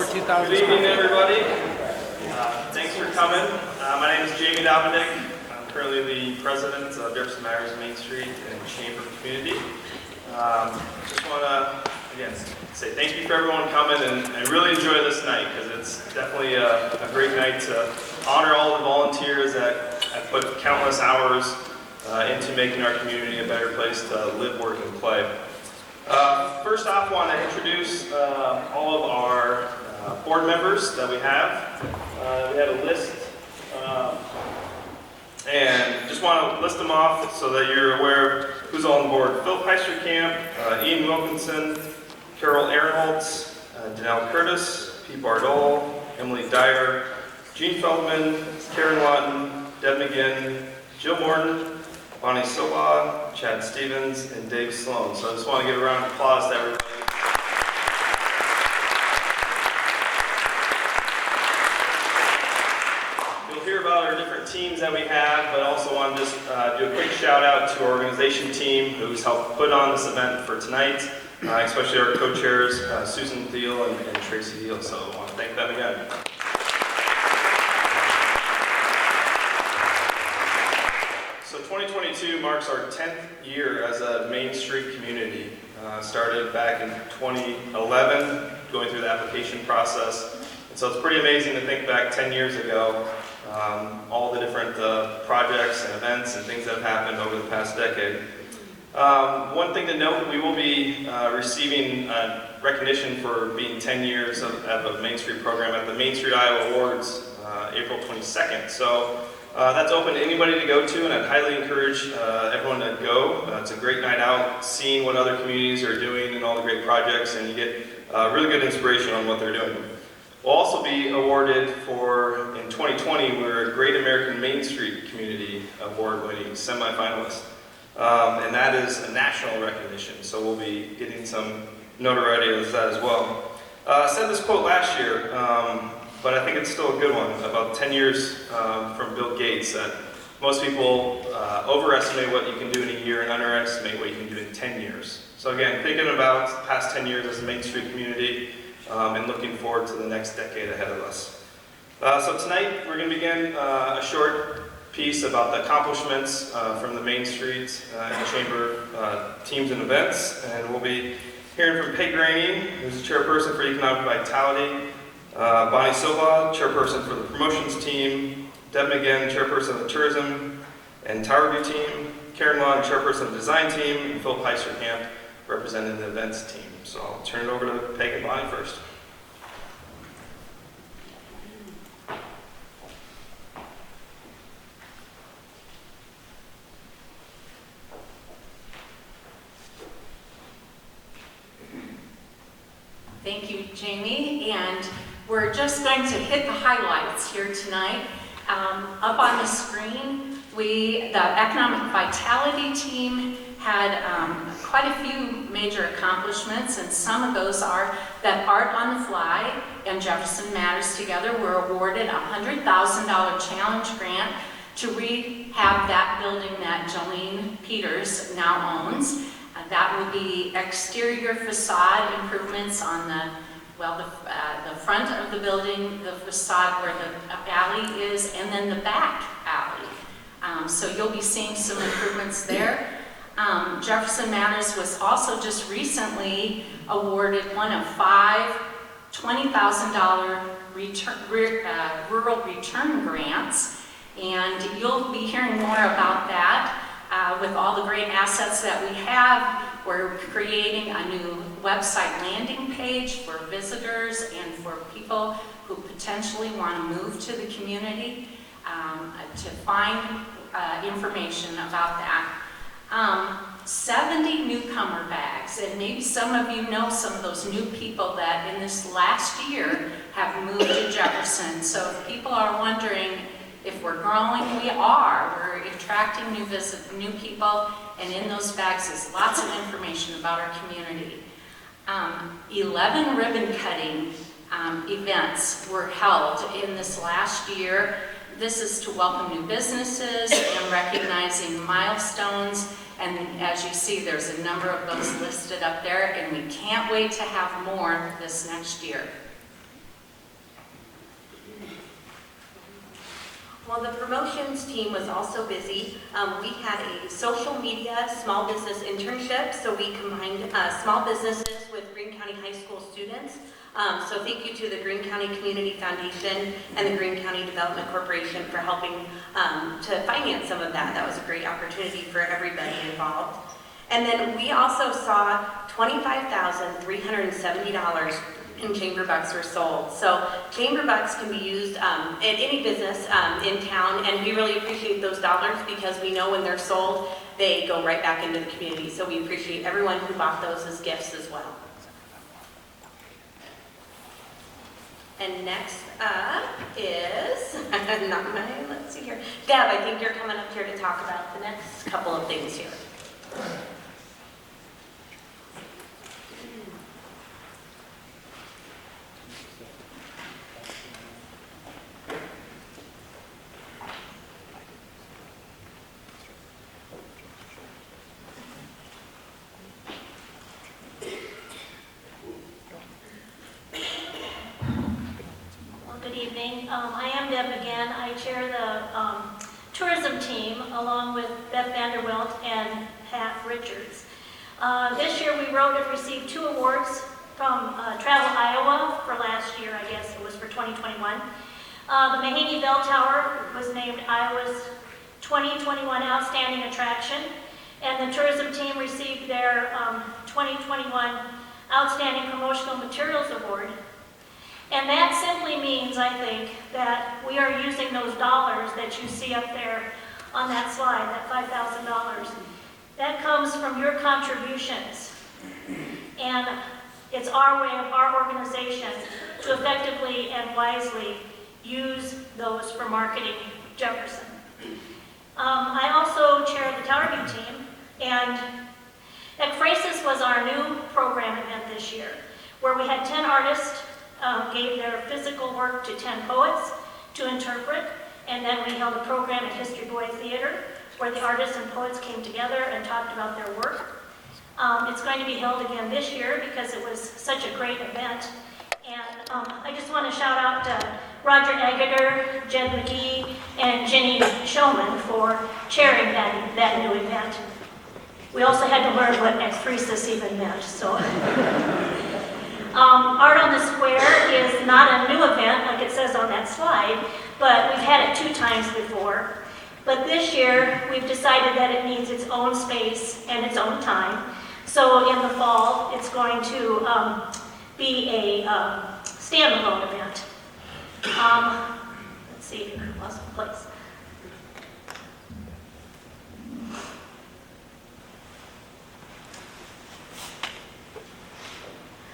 2000. Good evening, everybody. Thanks for coming. My name is Jamie Dominic. I'm currently the president of Jefferson Matters Main Street and Chamber Community. Just want to, again, say thank you for everyone coming, and I really enjoy this night because it's definitely a great night to honor all the volunteers that have put countless hours into making our community a better place to live, work, and play. First off, I want to introduce all of our board members that we have. We had a list, and just want to list them off so that you're aware of who's all on board. Phil Heisterkamp, Ian Wilkinson, Carol Ahrenholtz, Janelle Curtis, Pete Bardol, Emily Dyer, Gene Feldman, Karen Lawton, Deb McGinn, Jill Morton, Bonnie Soba, Chad Stevens, and Dave Sloan. So I just want to give a round of applause to everybody. You'll hear about our different teams that we have, but also want to just do a quick shout out to our organization team who's helped put on this event for tonight, especially our co-chairs, Susan Thiel and Tracy Thiel. So I want to thank them again. So 2022 marks our 10th year as a Main Street community. Started back in 2011, going through the application process. And so it's pretty amazing to think back 10 years ago, all the different projects and events and things that have happened over the past decade. One thing to note, we will be receiving recognition for being 10 years of a Main Street program at the Main Street Iowa Awards, April 22nd. So that's open to anybody to go to, and I'd highly encourage everyone to go. It's a great night out, seeing what other communities are doing and all the great projects, and you get really good inspiration on what they're doing. We'll also be awarded for, in 2020, we're a Great American Main Street Community Award winning semifinalist. And that is a national recognition, so we'll be getting some notoriety as that as well. I said this quote last year, but I think it's still a good one, about 10 years from Bill Gates, that most people overestimate what you can do in a year and underestimate what you can do in 10 years. So again, thinking about the past 10 years as a Main Street community and looking forward to the next decade ahead of us. So tonight we're going to begin a short piece about the accomplishments from the Main Street and Chamber teams and events, and we'll be hearing from Peg Raney, who's the chairperson for Economic Vitality, Bonnie Soba, chairperson for the promotions team, Deb McGinn, chairperson of the tourism and Tower View team, Karen Long, chairperson of the design team, and Phil Heisterkamp, representing the events team. So I'll turn it over to Peg and Bonnie first. Thank you, Jamie, and we're just going to hit the highlights here tonight. Up on the screen, the Economic Vitality team had quite a few major accomplishments, and some of those are that Art on the Fly and Jefferson Matters together were awarded a $100,000 challenge grant to rehab that building that Jolene Peters now owns. That will be exterior facade improvements on the front of the building, the facade where the alley is, and then the back alley. So you'll be seeing some improvements there. Jefferson Matters was also just recently awarded one of 5 $20,000 rural return grants, and you'll be hearing more about that. With all the great assets that we have, we're creating a new website landing page for visitors and for people who potentially want to move to the community to find information about that. 70 newcomer bags, and maybe some of you know some of those new people that in this last year have moved to Jefferson. So if people are wondering if we're growing, we are. We're attracting new people, and in those bags is lots of information about our community. 11 ribbon cutting events were held in this last year. This is to welcome new businesses and recognizing milestones. And as you see, there's a number of those listed up there, and we can't wait to have more this next year. Well, the promotions team was also busy. We had a social media small business internship, so we combined small businesses with Greene County High School students. So thank you to the Greene County Community Foundation and the Greene County Development Corporation for helping to finance some of that. That was a great opportunity for everybody involved. And then we also saw $25,370 in chamber bucks were sold. So chamber bucks can be used at any business in town, and we really appreciate those dollars because we know when they're sold, they go right back into the community. So we appreciate everyone who bought those as gifts as well. And next up is, not mine, let's see here. Deb, I think you're coming up here to talk about the next couple of things here. I am Deb again. I chair the tourism team along with Beth Vanderwilt and Pat Richards. This year we wrote and received 2 awards from Travel Iowa for last year, I guess it was for 2021. The Mahaney Bell Tower was named Iowa's 2021 Outstanding Attraction, and the tourism team received their 2021 Outstanding Promotional Materials Award. And that simply means, I think, that we are using those dollars that you see up there on that slide, that $5,000. That comes from your contributions. And it's our way of our organization to effectively and wisely use those for marketing Jefferson. I also chair the Tower View team, and Ekphrasis was our new program event this year, where we had 10 artists gave their physical work to 10 poets to interpret, and then we held a program at History Boy Theater where the artists and poets came together and talked about their work. It's going to be held again this year because it was such a great event. And I just want to shout out to Roger Agater, Jed McGee, and Jenny Showman for chairing that new event. We also had to learn what ekphrasis even meant, so. Art on the Square is not a new event like it says on that slide, but we've had it 2 times before. But this year, we've decided that it needs its own space and its own time. So in the fall, it's going to be a standalone event. Let's see here, lost my place.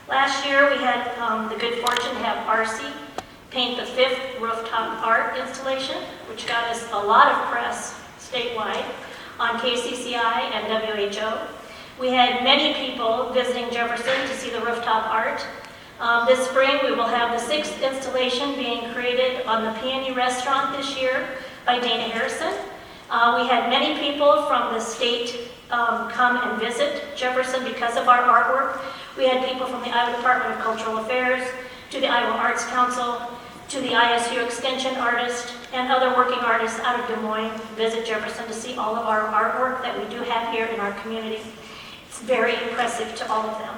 Last year, we had the good fortune to have RC paint the 5th rooftop art installation, which got us a lot of press statewide on KCCI and WHO. We had many people visiting Jefferson to see the rooftop art. This spring, we will have the 6th installation being created on the Peony Restaurant this year by Dana Harrison. We had many people from the state come and visit Jefferson because of our artwork. We had people from the Iowa Department of Cultural Affairs, to the Iowa Arts Council, to the ISU Extension artist, and other working artists out of Des Moines visit Jefferson to see all of our artwork that we do have here in our community. It's very impressive to all of them.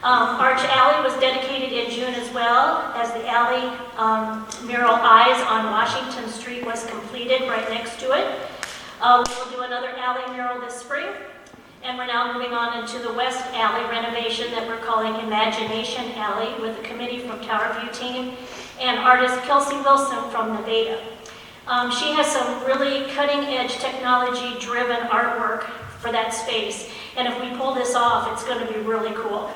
Arch Alley was dedicated in June as well, as the alley mural Eyes on Washington Street was completed right next to it. We will do another alley mural this spring. And we're now moving on into the West Alley renovation that we're calling Imagination Alley with a committee from Tower View team and artist Kelsey Wilson from Nevada. She has some really cutting-edge technology-driven artwork for that space. And if we pull this off, it's going to be really cool.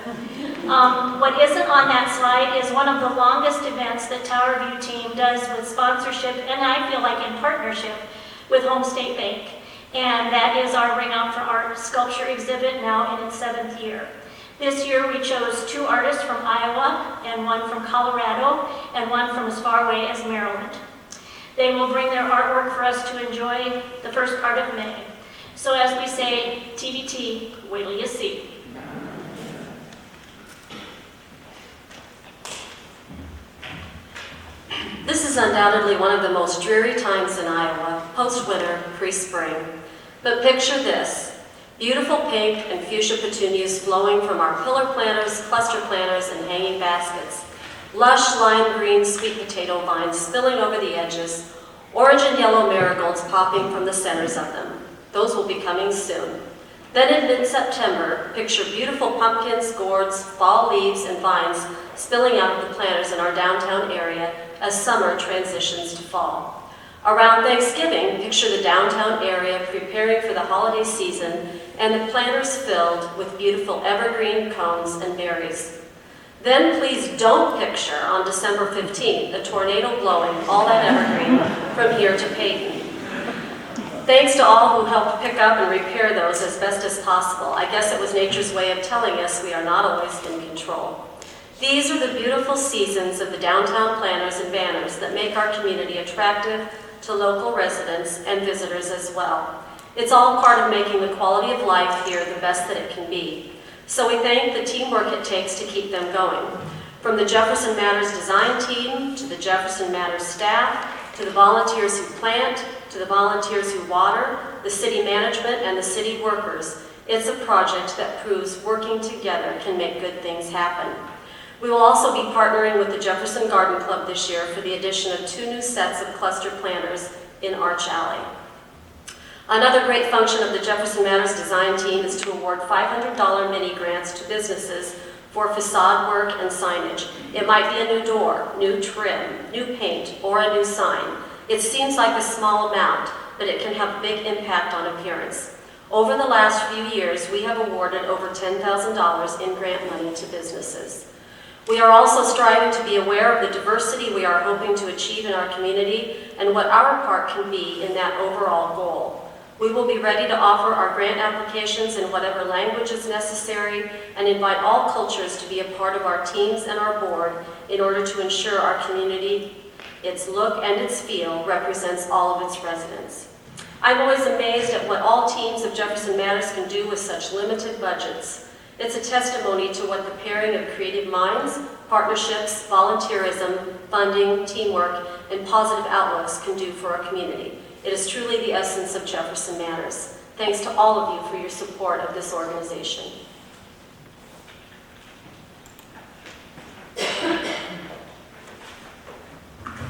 What isn't on that slide is one of the longest events that Tower View team does with sponsorship, and I feel like in partnership with Home State Bank. And that is our Ring Out for Art sculpture exhibit, now in its 7th year. This year we chose 2 artists from Iowa, and 1 from Colorado, and 1 from as far away as Maryland. They will bring their artwork for us to enjoy the first part of May. So as we say, TBT, wait till you see. This is undoubtedly one of the most dreary times in Iowa, post-winter, pre-spring. But picture this: beautiful pink and fuchsia petunias flowing from our pillar planters, cluster planters, and hanging baskets. Lush lime green sweet potato vines spilling over the edges, orange and yellow marigolds popping from the centers of them. Those will be coming soon. Then in mid-September, picture beautiful pumpkins, gourds, fall leaves, and vines spilling out of the planters in our downtown area as summer transitions to fall. Around Thanksgiving, picture the downtown area preparing for the holiday season and the planters filled with beautiful evergreen cones and berries. Then please don't picture on December 15th a tornado blowing all that evergreen from here to Peyton. Thanks to all who helped pick up and repair those as best as possible. I guess it was nature's way of telling us we are not always in control. These are the beautiful seasons of the downtown planters and banners that make our community attractive to local residents and visitors as well. It's all part of making the quality of life here the best that it can be. So we thank the teamwork it takes to keep them going. From the Jefferson Matters design team, to the Jefferson Matters staff, to the volunteers who plant, to the volunteers who water, the city management, and the city workers, it's a project that proves working together can make good things happen. We will also be partnering with the Jefferson Garden Club this year for the addition of 2 new sets of cluster planters in Arch Alley. Another great function of the Jefferson Matters design team is to award $500 mini grants to businesses for facade work and signage. It might be a new door, new trim, new paint, or a new sign. It seems like a small amount, but it can have a big impact on appearance. Over the last few years, we have awarded over $10,000 in grant money to businesses. We are also striving to be aware of the diversity we are hoping to achieve in our community and what our part can be in that overall goal. We will be ready to offer our grant applications in whatever language is necessary and invite all cultures to be a part of our teams and our board in order to ensure our community, its look and its feel, represents all of its residents. I'm always amazed at what all teams of Jefferson Matters can do with such limited budgets. It's a testimony to what the pairing of creative minds, partnerships, volunteerism, funding, teamwork, and positive outlooks can do for our community. It is truly the essence of Jefferson Matters. Thanks to all of you for your support of this organization.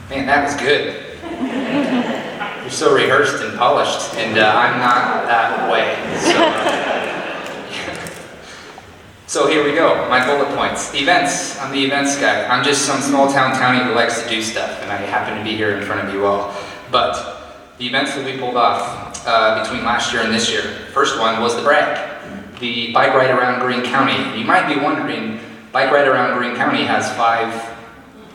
Man, that was good. You're so rehearsed and polished, and I'm not that way. So here we go, my bullet points. Events, I'm the events guy. I'm just some small town townie who likes to do stuff, and I happen to be here in front of you all. But the events that we pulled off between last year and this year, first one was the brag, the bike ride around Greene County. You might be wondering, bike ride around Greene County has 5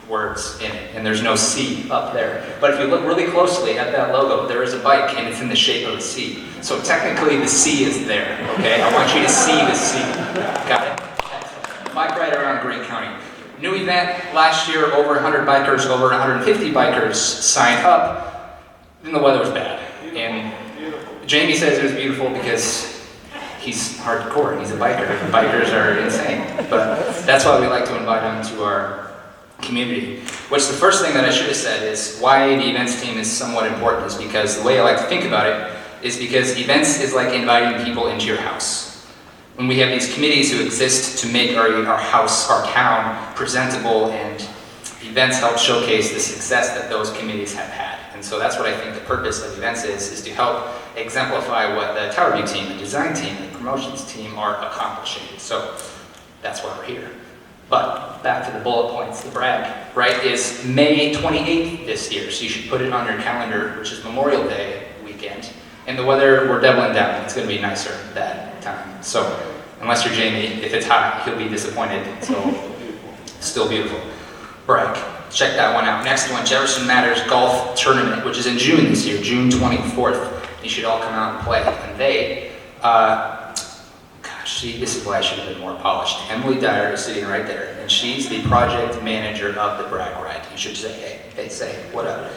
words in it, and there's no C up there. But if you look really closely at that logo, there is a bike, and it's in the shape of a C. So technically, the C is there, okay? I want you to see the C. Got it? Bike ride around Greene County. New event last year, over 100 bikers, over 150 bikers signed up, and the weather was bad. And Jamie says it was beautiful because he's hardcore, he's a biker. Bikers are insane. But that's why we like to invite him to our community. Which the first thing that I should have said is why the events team is somewhat important is because the way I like to think about it is because events is like inviting people into your house. When we have these committees who exist to make our house, our town, presentable, and events help showcase the success that those committees have had. And so that's what I think the purpose of events is to help exemplify what the Tower View team, the design team, the promotions team are accomplishing. So that's why we're here. But back to the bullet points, the brag, right, is May 28th this year. So you should put it on your calendar, which is Memorial Day weekend. And the weather, we're doubling down. It's going to be nicer that time. So unless you're Jamie, if it's hot, he'll be disappointed. So still beautiful. Brag. Check that one out. Next one, Jefferson Matters Golf Tournament, which is in June this year, June 24th. You should all come out and play. And they, this is why I should have been more polished. Emily Dyer is sitting right there, and she's the project manager of the brag ride. You should say, hey, say, what up?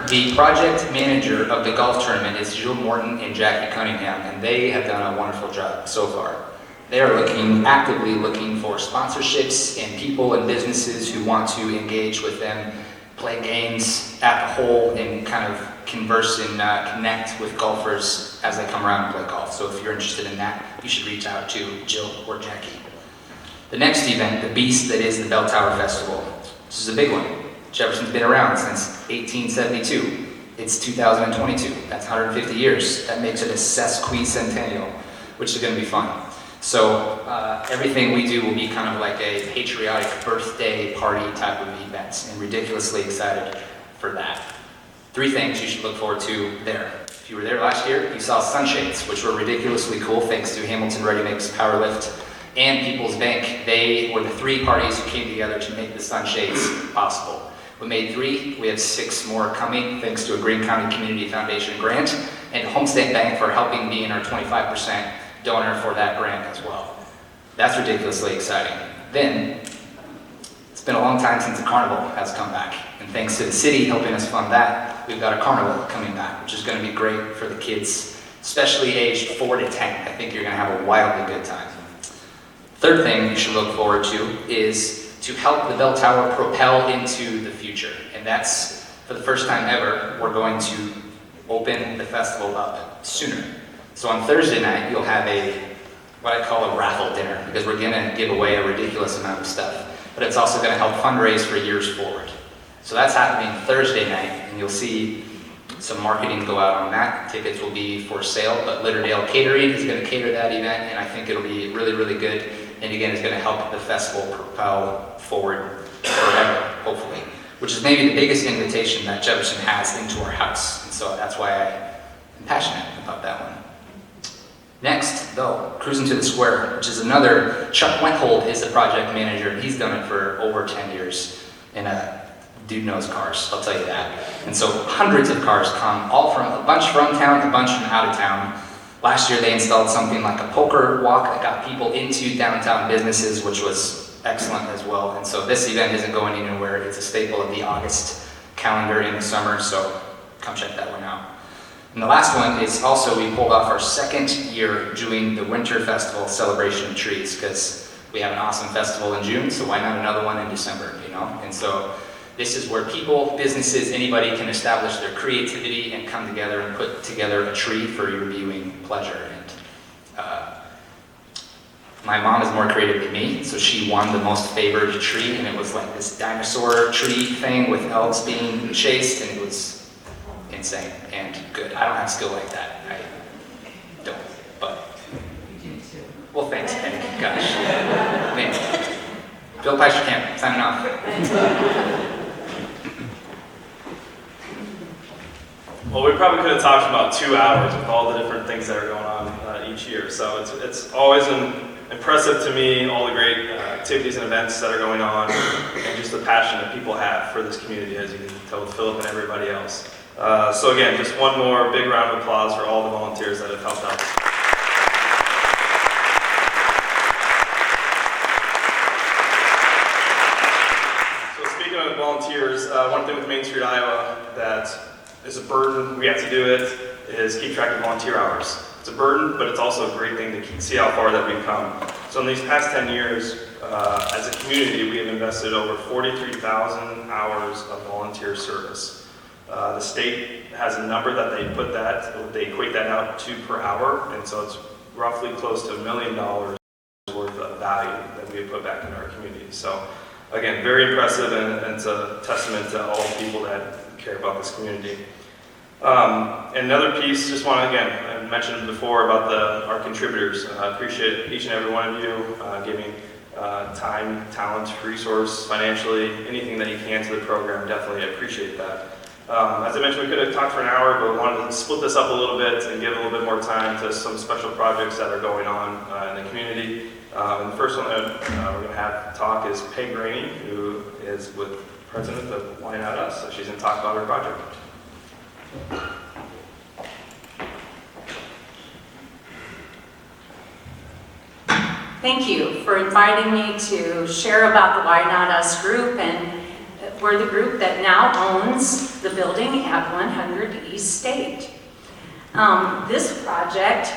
The project manager of the golf tournament is Jill Morton and Jackie Cunningham, and they have done a wonderful job so far. They are actively looking for sponsorships and people and businesses who want to engage with them play games at the hole and kind of converse and connect with golfers as they come around and play golf. So if you're interested in that, you should reach out to Jill or Jackie. The next event, the beast that is the Bell Tower Festival. This is a big one. Jefferson's been around since 1872. It's 2022. That's 150 years. That makes it a sesquicentennial, which is going to be fun. So everything we do will be kind of like a patriotic birthday party type of event, and ridiculously excited for that. 3 things you should look forward to there. If you were there last year, you saw sunshades, which were ridiculously cool thanks to Hamilton Ready Mix, Powerlift, and People's Bank. They were the 3 parties who came together to make the sunshades possible. We made 3, we have 6 more coming thanks to a Greene County Community Foundation grant, and Homestead Bank for helping me in our 25% donor for that grant as well. That's ridiculously exciting. Then, it's been a long time since the carnival has come back, and thanks to the city helping us fund that, we've got a carnival coming back, which is going to be great for the kids, especially aged 4 to 10. I think you're going to have a wildly good time. Third thing you should look forward to is to help the bell tower propel into the future, and that's, for the first time ever, we're going to open the festival up sooner. So on Thursday night, you'll have what I call a raffle dinner, because we're going to give away a ridiculous amount of stuff, but it's also going to help fundraise for years forward. So that's happening Thursday night, and you'll see some marketing go out on that. Tickets will be for sale, but Litterdale Catering is going to cater that event, and I think it'll be really, really good. And again, it's going to help the festival propel forward forever, hopefully, which is maybe the biggest invitation that Jefferson has into our house. And so that's why I'm passionate about that one. Next, though, Cruising to the Square, which is another, Chuck Wenthold is the project manager, and he's done it for over 10 years. And dude knows cars, I'll tell you that. And so hundreds of cars come, a bunch from town, a bunch from out of town. Last year they installed something like a poker walk that got people into downtown businesses, which was excellent as well. And so this event isn't going anywhere. It's a staple of the August calendar in the summer, so come check that one out. And the last one is also, we pulled off our 2nd year doing the Winter Festival Celebration of Trees, because we have an awesome festival in June, so why not another one in December, you know? And so this is where people, businesses, anybody can establish their creativity and come together and put together a tree for your viewing pleasure. And my mom is more creative than me, so she won the most favored tree, and it was like this dinosaur tree thing with elves being chased, and it was insane and good. I don't have skill like that. I don't, but well, thanks, Penny. Gosh, man. Bill Peisterkamp, signing off. Well, we probably could have talked about 2 hours with all the different things that are going on each year. So it's always impressive to me, all the great activities and events that are going on, and just the passion that people have for this community, as you can tell with Philip and everybody else. So again, just one more big round of applause for all the volunteers that have helped out. So speaking of volunteers, one thing with Main Street, Iowa that is a burden, we have to do it, is keep track of volunteer hours. It's a burden, but it's also a great thing to see how far that we've come. So in these past 10 years, as a community, we have invested over 43,000 hours of volunteer service. The state has a number that they equate that out to per hour, and so it's roughly close to $1 million worth of value that we have put back into our community. So again, very impressive, and it's a testament to all the people that care about this community. Another piece, just want to, again, I mentioned before about our contributors. I appreciate each and every one of you giving time, talent, resource, financially, anything that you can to the program. Definitely appreciate that. As I mentioned, we could have talked for an hour, but we wanted to split this up a little bit and give a little bit more time to some special projects that are going on in the community. And the first one that we're going to have talk is Peg Raney, who is with President of Why Not Us. So she's going to talk about her project. Thank you for inviting me to share about the Why Not Us group, and we're the group that now owns the building at 100 East State. This project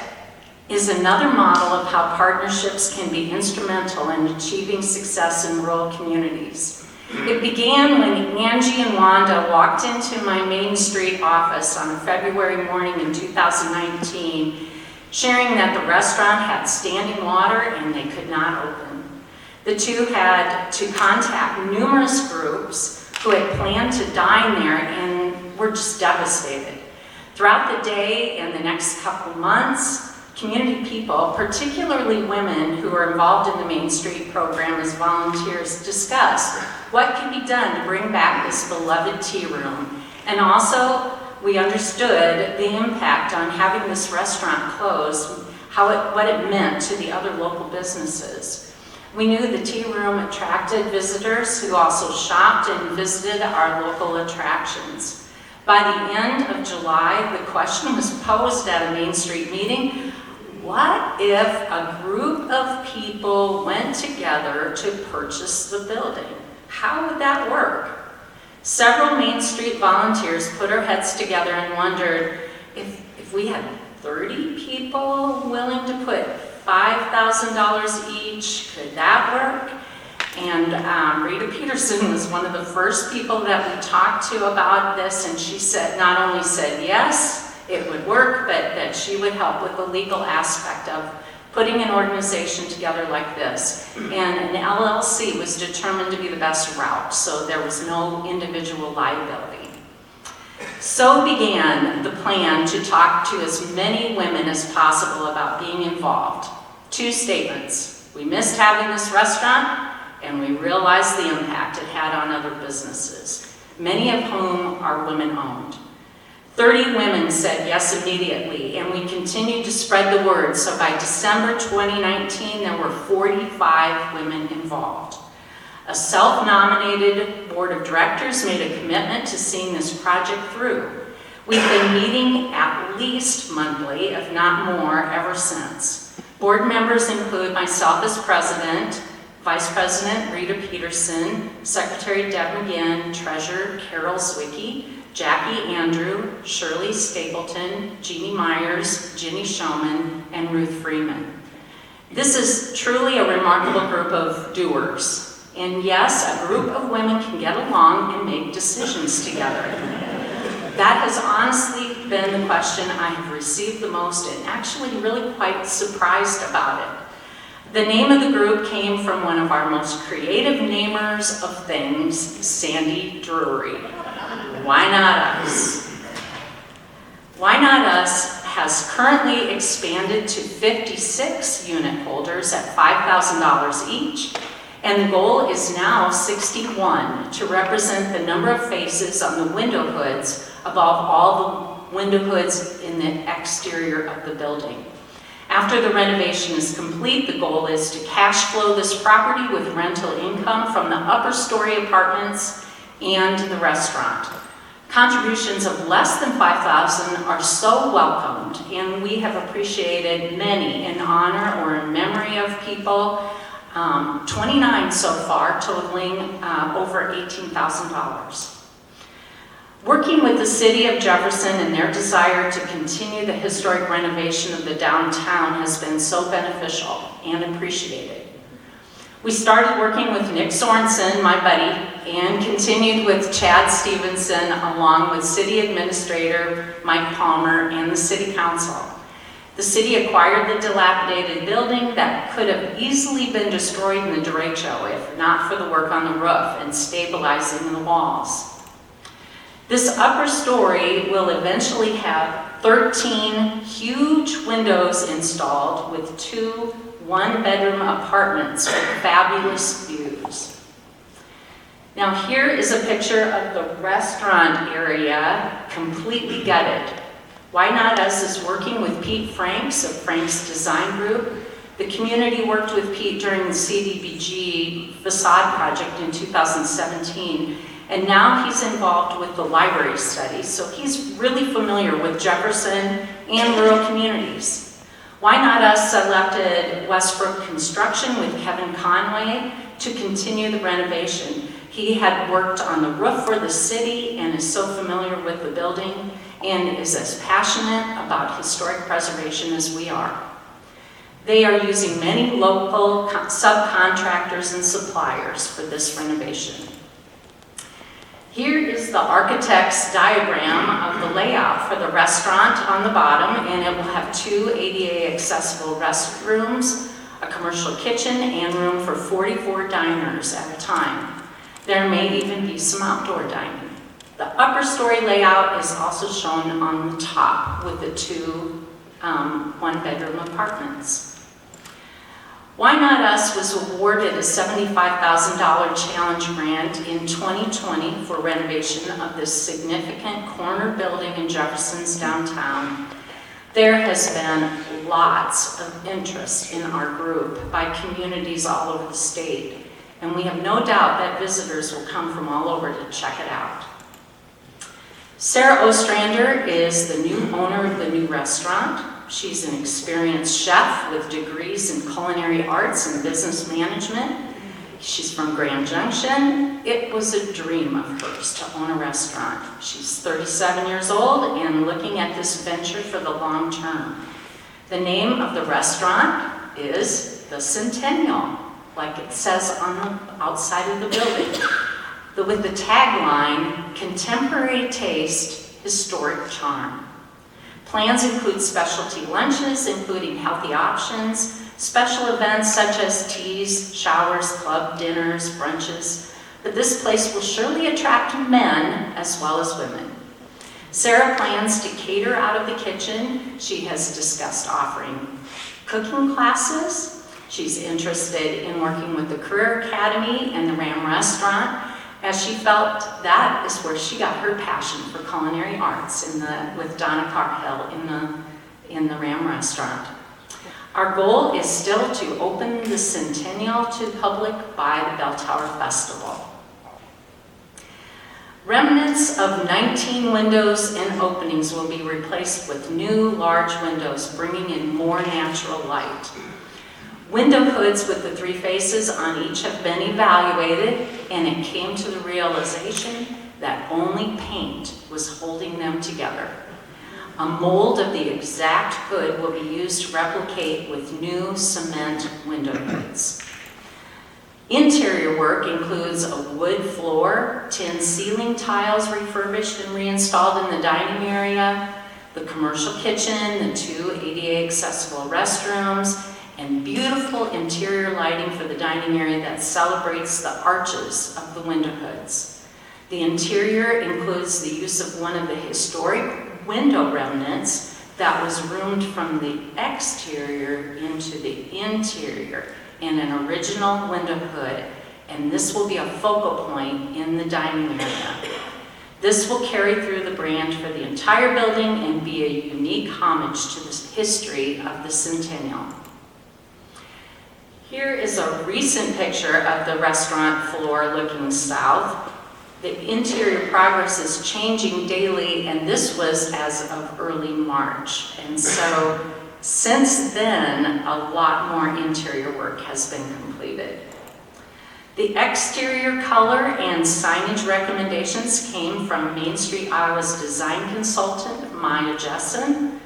is another model of how partnerships can be instrumental in achieving success in rural communities. It began when Angie and Wanda walked into my Main Street office on a February morning in 2019, sharing that the restaurant had standing water and they could not open. The two had to contact numerous groups who had planned to dine there and were just devastated. Throughout the day and the next couple months, community people, particularly women who are involved in the Main Street program as volunteers, discussed what could be done to bring back this beloved tea room. And also, we understood the impact on having this restaurant closed, what it meant to the other local businesses. We knew the tea room attracted visitors who also shopped and visited our local attractions. By the end of July, the question was posed at a Main Street meeting: what if a group of people went together to purchase the building? How would that work? Several Main Street volunteers put our heads together and wondered if we had 30 people willing to put $5,000 each, could that work? And Rita Peterson was one of the first people that we talked to about this, and she said, not only said yes, it would work, but that she would help with the legal aspect of putting an organization together like this. And an LLC was determined to be the best route, so there was no individual liability. So began the plan to talk to as many women as possible about being involved. 2 statements: we missed having this restaurant, and we realized the impact it had on other businesses, many of whom are women-owned. 30 women said yes immediately, and we continued to spread the word. So by December 2019, there were 45 women involved. A self-nominated board of directors made a commitment to seeing this project through. We've been meeting at least monthly, if not more, ever since. Board members include myself as president, Vice President Rita Peterson, Secretary Deb McGinn, Treasurer Carol Zwicky, Jacque Andrew, Shirley Stapleton, Jeannie Myers, Ginny Showman, and Ruth Freeman. This is truly a remarkable group of doers. And yes, a group of women can get along and make decisions together. That has honestly been the question I have received the most, and actually really quite surprised about it. The name of the group came from one of our most creative namers of things, Sandy Drury. Why not us? Why Not Us has currently expanded to 56 unit holders at $5,000 each, and the goal is now 61 to represent the number of faces on the window hoods above all the window hoods in the exterior of the building. After the renovation is complete, the goal is to cash flow this property with rental income from the upper story apartments and the restaurant. Contributions of less than $5,000 are so welcomed, and we have appreciated many in honor or in memory of people, 29 so far, totaling over $18,000. Working with the City of Jefferson and their desire to continue the historic renovation of the downtown has been so beneficial and appreciated. We started working with Nick Sorensen, my buddy, and continued with Chad Stevenson, along with City Administrator Mike Palmer and the City Council. The city acquired the dilapidated building that could have easily been destroyed in the derecho if not for the work on the roof and stabilizing the walls. This upper story will eventually have 13 huge windows installed with 2 one-bedroom apartments with fabulous views. Now here is a picture of the restaurant area completely gutted. Why Not Us is working with Pete Franks of Franks Design Group. The community worked with Pete during the CDBG facade project in 2017, and now he's involved with the library studies, so he's really familiar with Jefferson and rural communities. Why Not Us selected Westbrook Construction with Kevin Conway to continue the renovation. He had worked on the roof for the city and is so familiar with the building and is as passionate about historic preservation as we are. They are using many local subcontractors and suppliers for this renovation. Here is the architect's diagram of the layout for the restaurant on the bottom, and it will have 2 ADA accessible restrooms, a commercial kitchen, and room for 44 diners at a time. There may even be some outdoor dining. The upper story layout is also shown on the top with the 2 one-bedroom apartments. Why Not Us was awarded a $75,000 challenge grant in 2020 for renovation of this significant corner building in Jefferson's downtown. There has been lots of interest in our group by communities all over the state, and we have no doubt that visitors will come from all over to check it out. Sarah Ostrander is the new owner of the new restaurant. She's an experienced chef with degrees in culinary arts and business management. She's from Grand Junction. It was a dream of hers to own a restaurant. She's 37 years old and looking at this venture for the long term. The name of the restaurant is the Centennial, like it says on the outside of the building, with the tagline, contemporary taste, historic charm. Plans include specialty lunches, including healthy options, special events such as teas, showers, club dinners, brunches, but this place will surely attract men as well as women. Sarah plans to cater out of the kitchen. She has discussed offering cooking classes. She's interested in working with the Career Academy and the Ram Restaurant, as she felt that is where she got her passion for culinary arts with Donna Carhill in the Ram Restaurant. Our goal is still to open the Centennial to the public by the Bell Tower Festival. Remnants of 19 windows and openings will be replaced with new large windows, bringing in more natural light. Window hoods with the 3 faces on each have been evaluated, and it came to the realization that only paint was holding them together. A mold of the exact hood will be used to replicate with new cement window hoods. Interior work includes a wood floor, tin ceiling tiles refurbished and reinstalled in the dining area, the commercial kitchen, the 2 ADA accessible restrooms, and beautiful interior lighting for the dining area that celebrates the arches of the window hoods. The interior includes the use of one of the historic window remnants that was roomed from the exterior into the interior in an original window hood, and this will be a focal point in the dining area. This will carry through the brand for the entire building and be a unique homage to the history of the Centennial. Here is a recent picture of the restaurant floor looking south. The interior progress is changing daily, and this was as of early March. And so since then, a lot more interior work has been completed. The exterior color and signage recommendations came from Main Street Iowa's design consultant, Maya Jessen.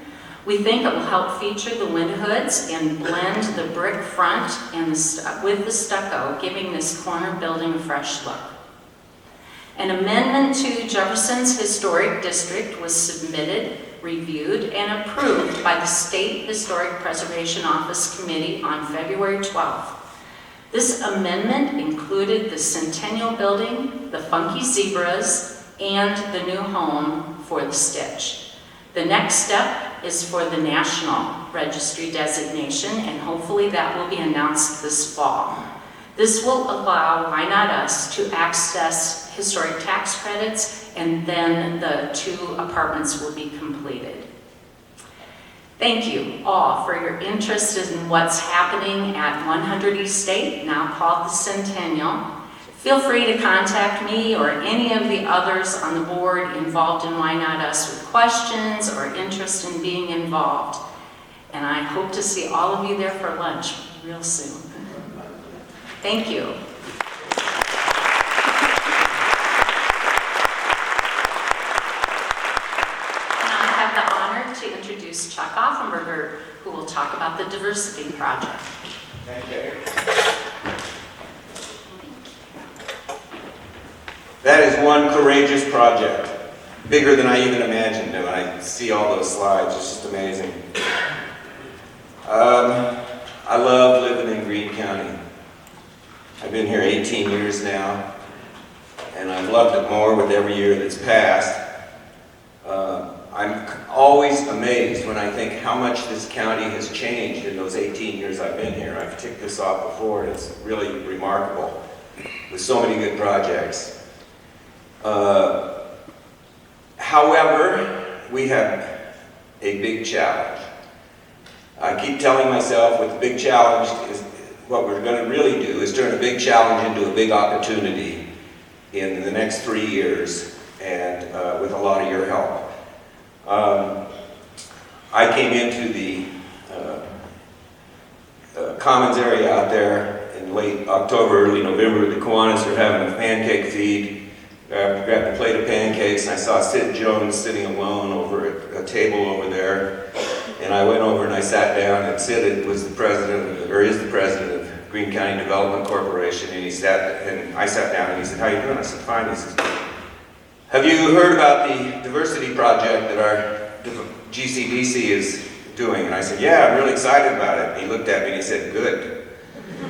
We think it will help feature the window hoods and blend the brick front and with the stucco, giving this corner building a fresh look. An amendment to Jefferson's Historic District was submitted, reviewed, and approved by the State Historic Preservation Office Committee on February 12th. This amendment included the Centennial Building, the Funky Zebras, and the new home for the Stitch. The next step is for the National Registry designation, and hopefully that will be announced this fall. This will allow Why Not Us to access historic tax credits, and then the 2 apartments will be completed. Thank you all for your interest in what's happening at 100 East State, now called the Centennial. Feel free to contact me or any of the others on the board involved in Why Not Us with questions or interest in being involved. And I hope to see all of you there for lunch real soon. Thank you. Now I have the honor to introduce Jacque Offenburger, who will talk about the diversity project. Thank you. That is one courageous project, bigger than I even imagined. And when I see all those slides, it's just amazing. I love living in Greene County. I've been here 18 years now, and I've loved it more with every year that's passed. I'm always amazed when I think how much this county has changed in those 18 years I've been here. I've ticked this off before, and it's really remarkable with so many good projects. However, we have a big challenge. I keep telling myself with the big challenge is what we're going to really do is turn a big challenge into a big opportunity in the next 3 years, and with a lot of your help. I came into the Commons area out there in late October, early November. The Kiwanis were having a pancake feed. Grabbed a plate of pancakes, and I saw Sid Jones sitting alone over at a table over there. And I went over and I sat down, and Sid was the president, or is the president of Greene County Development Corporation. And I sat down, and he said, "How you doing?" I said, "Fine." He says, "Have you heard about the diversity project that our GCDC is doing?" And I said, "Yeah, I'm really excited about it." And he looked at me and he said, "Good.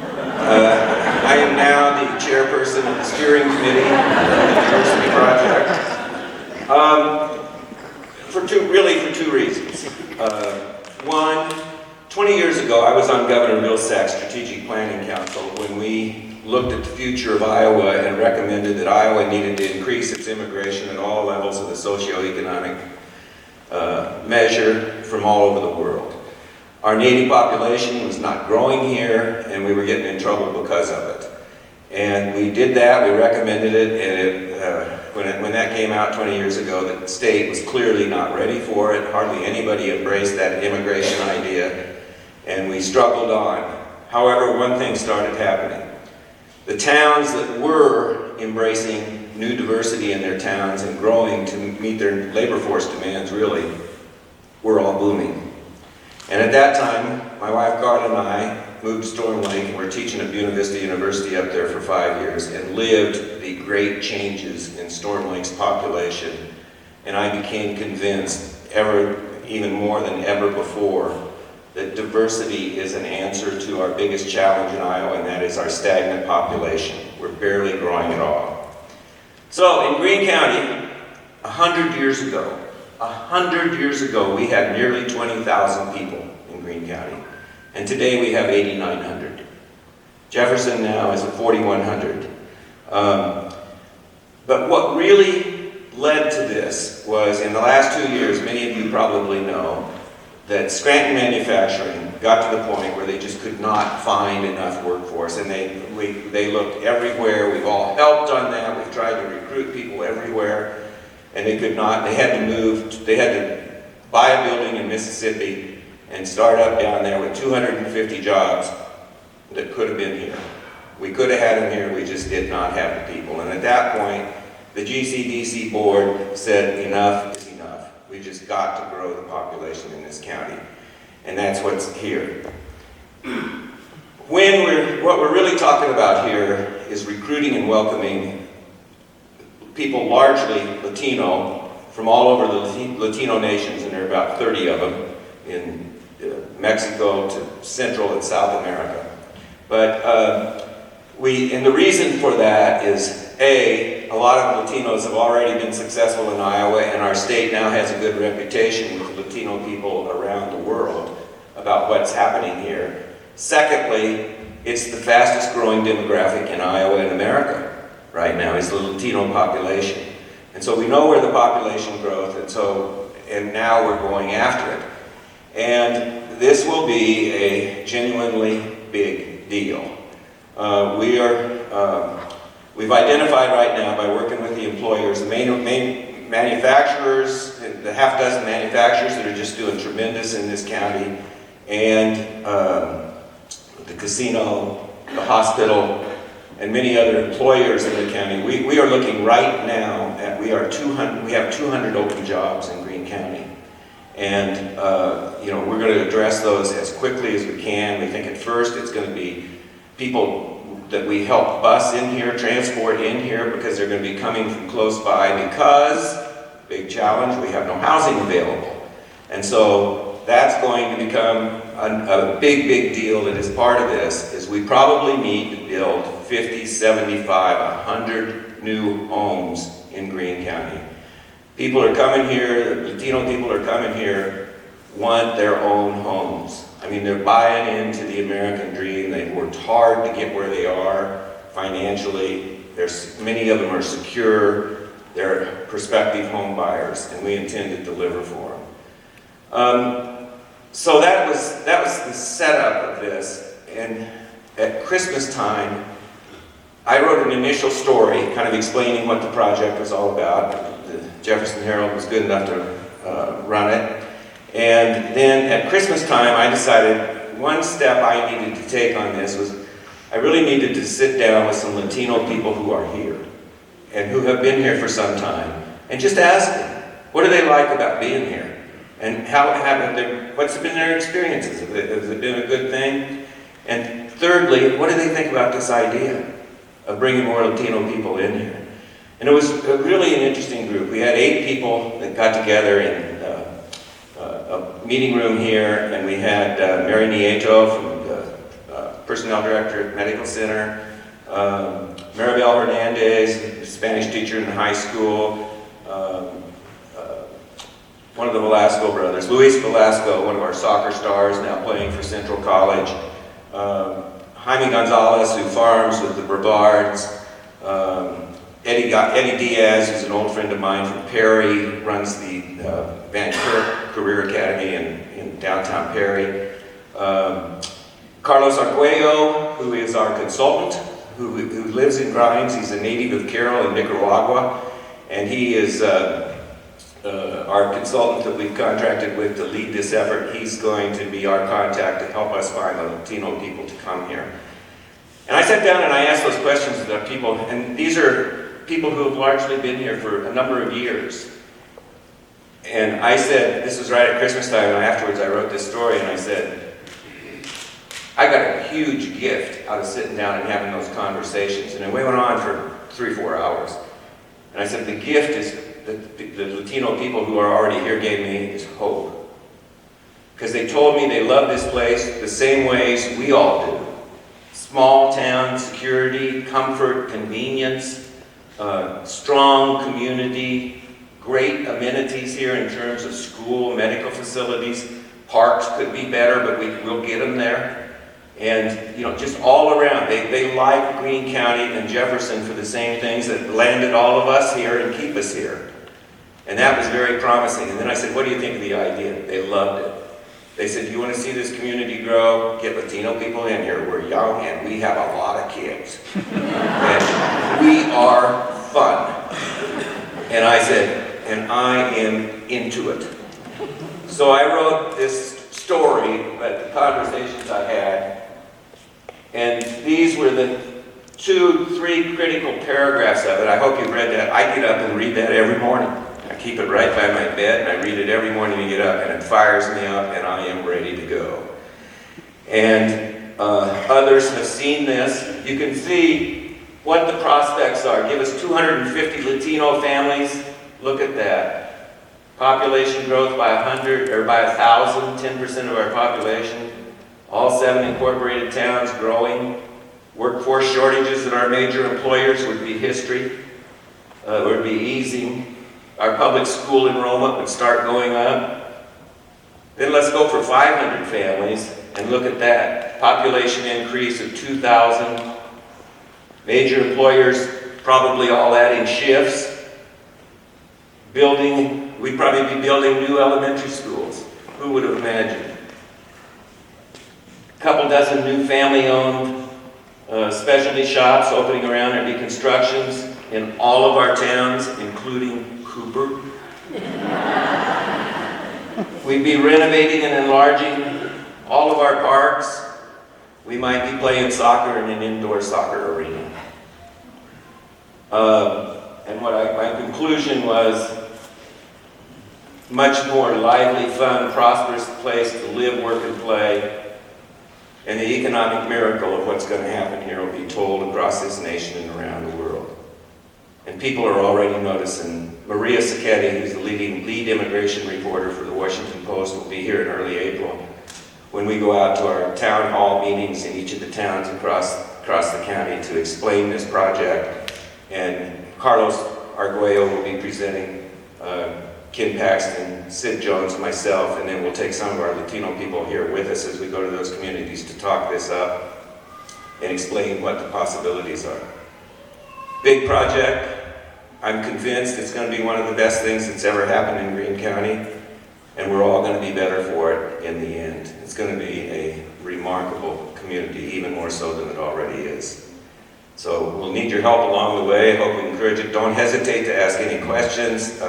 I am now the chairperson of the steering committee of the diversity project." For two reasons. One, 20 years ago, I was on Governor Vilsack's Strategic Planning Council when we looked at the future of Iowa and recommended that Iowa needed to increase its immigration at all levels of the socioeconomic measure from all over the world. Our native population was not growing here, and we were getting in trouble because of it. And we did that, we recommended it, and when that came out 20 years ago, the state was clearly not ready for it. Hardly anybody embraced that immigration idea, and we struggled on. However, one thing started happening. The towns that were embracing new diversity in their towns and growing to meet their labor force demands, really, were all booming. And at that time, my wife Carla and I moved to Storm Lake, and we're teaching at Buena Vista University up there for 5 years, and lived the great changes in Storm Lake's population. And I became convinced, even more than ever before, that diversity is an answer to our biggest challenge in Iowa, and that is our stagnant population. We're barely growing at all. So in Greene County, 100 years ago, we had nearly 20,000 people in Greene County. And today we have 8,900. Jefferson now is at 4,100. But what really led to this was, in the last 2 years, many of you probably know, that Scranton Manufacturing got to the point where they just could not find enough workforce. And they looked everywhere. We've all helped on that. We've tried to recruit people everywhere. And they could not. They had to move. They had to buy a building in Mississippi and start up down there with 250 jobs that could have been here. We could have had them here, we just did not have the people. And at that point, the GCDC board said enough is enough. We just got to grow the population in this county. And that's what's here. What we're really talking about here is recruiting and welcoming people largely Latino from all over the Latino nations, and there are about 30 of them in Mexico to Central and South America. But and the reason for that is, a lot of Latinos have already been successful in Iowa, and our state now has a good reputation with Latino people around the world about what's happening here. Secondly, it's the fastest growing demographic in Iowa and America right now, is the Latino population. And so we know where the population growth, and now we're going after it. And this will be a genuinely big deal. We've identified right now, by working with the employers, the main manufacturers, the half dozen manufacturers that are just doing tremendous in this county, and the casino, the hospital, and many other employers in the county. We are looking right now at, we have 200 open jobs in Greene County. And we're going to address those as quickly as we can. We think at first it's going to be people that we help bus in here, transport in here, because they're going to be coming from close by because, big challenge, we have no housing available. And so that's going to become a big, big deal that is part of this, is we probably need to build 50, 75, 100 new homes in Greene County. People are coming here, the Latino people are coming here, want their own homes. I mean, they're buying into the American dream. They've worked hard to get where they are financially. Many of them are secure. They're prospective home buyers, and we intend to deliver for them. So that was the setup of this. And at Christmas time, I wrote an initial story kind of explaining what the project was all about. The Jefferson Herald was good enough to run it. And then at Christmas time, I decided one step I needed to take on this was I really needed to sit down with some Latino people who are here and who have been here for some time and just ask them, what do they like about being here? And what's been their experiences? Has it been a good thing? And thirdly, what do they think about this idea of bringing more Latino people in here? And it was really an interesting group. We had 8 people that got together in a meeting room here, and we had Mary Nieto from the Personnel Director at Medical Center, Maribel Hernandez, Spanish teacher in high school, one of the Velasco brothers, Luis Velasco, one of our soccer stars, now playing for Central College, Jaime Gonzalez, who farms with the Brevards, Eddie Diaz, who's an old friend of mine from Perry, runs the Van Kirk Career Academy in downtown Perry. Carlos Arguello, who is our consultant, who lives in Grimes. He's a native of Carroll in Nicaragua, and he is our consultant that we've contracted with to lead this effort. He's going to be our contact to help us find the Latino people to come here. And I sat down and I asked those questions to the people, and these are people who have largely been here for a number of years. And I said, this was right at Christmas time, and afterwards I wrote this story, and I said, I got a huge gift out of sitting down and having those conversations. And we went on for 3-4 hours. And I said, the gift is that the Latino people who are already here gave me is hope. Because they told me they love this place the same ways we all do. Small town security, comfort, convenience, strong community, great amenities here in terms of school, medical facilities. Parks could be better, but we'll get them there. And, just all around. They like Greene County and Jefferson for the same things that landed all of us here and keep us here. And that was very promising. And then I said, what do you think of the idea? They loved it. They said, you want to see this community grow? Get Latino people in here. We're young and we have a lot of kids. And we are fun. And I said, and I am into it. So I wrote this story about the conversations I had. And these were the 2-3 critical paragraphs of it. I hope you read that. I get up and read that every morning. I keep it right by my bed, and I read it every morning to get up, and it fires me up, and I am ready to go. And others have seen this. You can see what the prospects are. Give us 250 Latino families. Look at that. Population growth by 100 or by 1,000, 10% of our population. All 7 incorporated towns growing. Workforce shortages at our major employers would be history. Would be easing. Our public school enrollment would start going up. Then let's go for 500 families and look at that. Population increase of 2,000. Major employers probably all adding shifts. We'd probably be building new elementary schools. Who would have imagined? A couple dozen new family-owned specialty shops opening around our deconstructions in all of our towns, including Cooper. We'd be renovating and enlarging all of our parks. We might be playing soccer in an indoor soccer arena. And my conclusion was much more lively, fun, prosperous place to live, work, and play. And the economic miracle of what's going to happen here will be told across this nation and around the world. And people are already noticing. Maria Sacchetti, who's the lead immigration reporter for the Washington Post, will be here in early April when we go out to our town hall meetings in each of the towns across the county to explain this project. And Carlos Arguello will be presenting, Kim Paxton, Sid Jones, myself, and then we'll take some of our Latino people here with us as we go to those communities to talk this up and explain what the possibilities are. Big project. I'm convinced it's going to be one of the best things that's ever happened in Greene County, and we're all going to be better for it in the end. It's going to be a remarkable community, even more so than it already is. So we'll need your help along the way. I hope we encourage it. Don't hesitate to ask any questions.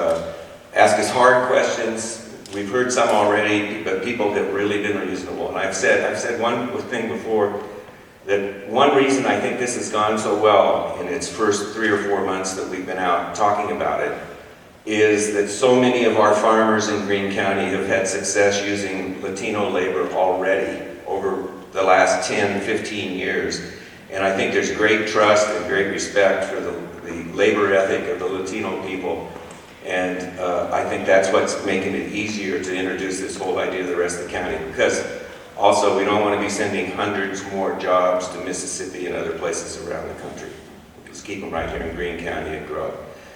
Ask us hard questions. We've heard some already, but people have really been reasonable. And I've said one thing before, that one reason I think this has gone so well in its first 3 or 4 months that we've been out talking about it is that so many of our farmers in Greene County have had success using Latino labor already over the last 10, 15 years. And I think there's great trust and great respect for the labor ethic of the Latino people. And I think that's what's making it easier to introduce this whole idea to the rest of the county, because also we don't want to be sending hundreds more jobs to Mississippi and other places around the country. Just keep them right here in Greene County and grow.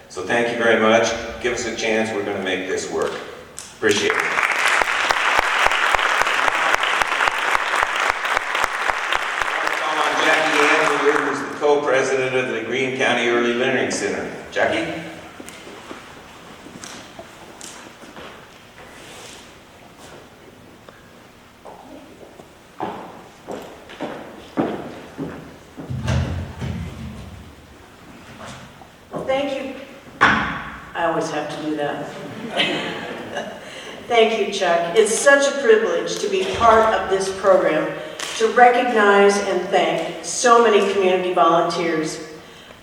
So thank you very much. Give us a chance. We're going to make this work. Appreciate it. Call on Jacque Andrew, who's the co-president of the Greene County Early Learning Center. Jacque? Thank you. I always have to do that. Thank you, Chuck. It's such a privilege to be part of this program, to recognize and thank so many community volunteers.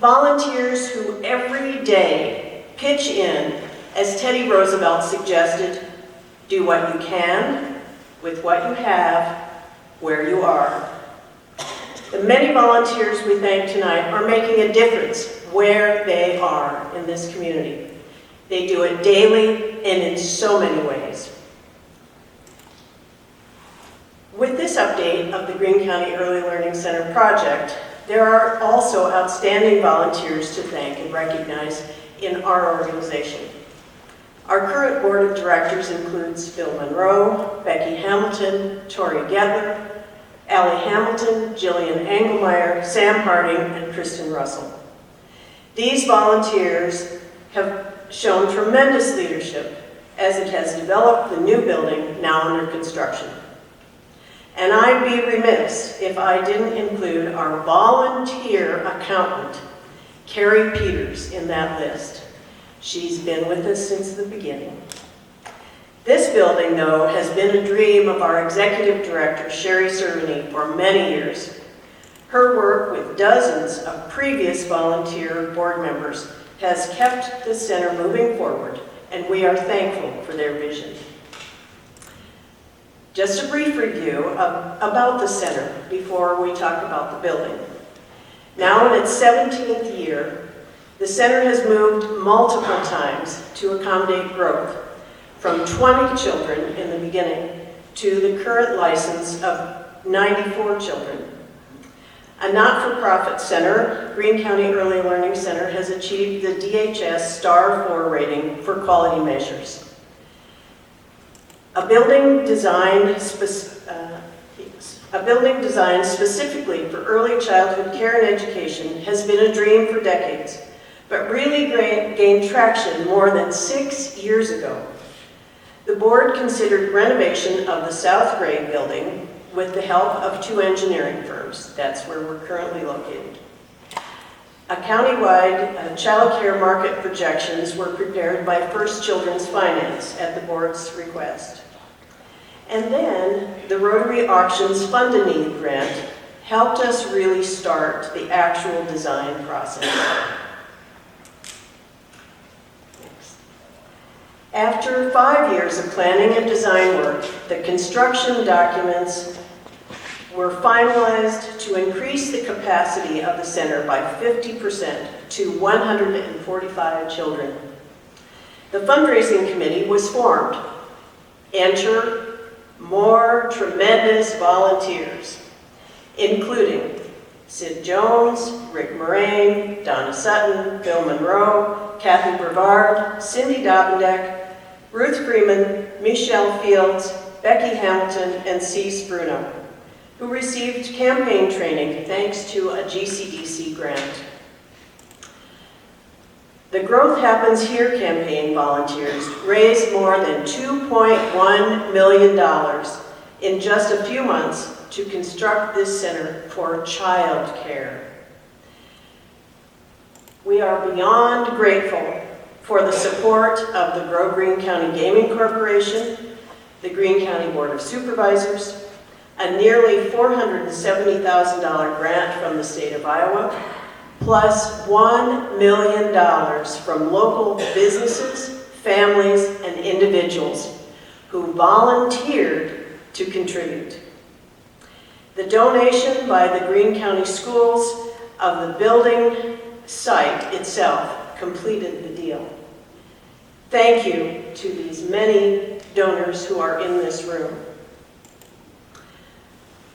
Volunteers who every day pitch in, as Teddy Roosevelt suggested, do what you can, with what you have, where you are. The many volunteers we thank tonight are making a difference where they are in this community. They do it daily and in so many ways. With this update of the Greene County Early Learning Center project, there are also outstanding volunteers to thank and recognize in our organization. Our current board of directors includes Phil Monroe, Becky Hamilton, Tori Getler, Allie Hamilton, Jillian Engelmeyer, Sam Harding, and Kristen Russell. These volunteers have shown tremendous leadership as it has developed the new building now under construction. And I'd be remiss if I didn't include our volunteer accountant, Carrie Peters, in that list. She's been with us since the beginning. This building, though, has been a dream of our executive director, Sherry Cerveny, for many years. Her work with dozens of previous volunteer board members has kept the center moving forward, and we are thankful for their vision. Just a brief review about the center before we talk about the building. Now in its 17th year, the center has moved multiple times to accommodate growth, from 20 children in the beginning to the current license of 94 children. A not-for-profit center, Greene County Early Learning Center has achieved the DHS Star 4 rating for quality measures. A building designed specifically for early childhood care and education has been a dream for decades, but really gained traction more than 6 years ago. The board considered renovation of the South Grade building with the help of 2 engineering firms. That's where we're currently located. A countywide child care market projections were prepared by First Children's Finance at the board's request. And then the Rotary Auctions Fund a Need grant helped us really start the actual design process. After 5 years of planning and design work, the construction documents were finalized to increase the capacity of the center by 50% to 145 children. The fundraising committee was formed. Enter more tremendous volunteers, including Sid Jones, Rick Moraine, Donna Sutton, Bill Monroe, Kathy Brevard, Cindy Dobendek, Ruth Freeman, Michelle Fields, Becky Hamilton, and C. Spruno, who received campaign training thanks to a GCDC grant. The Growth Happens Here campaign volunteers raised more than $2.1 million in just a few months to construct this center for child care. We are beyond grateful for the support of the Greene County Gaming Corporation, the Greene County Board of Supervisors, a nearly $470,000 grant from the state of Iowa, plus $1 million from local businesses, families, and individuals who volunteered to contribute. The donation by the Greene County Schools of the building site itself completed the deal. Thank you to these many donors who are in this room.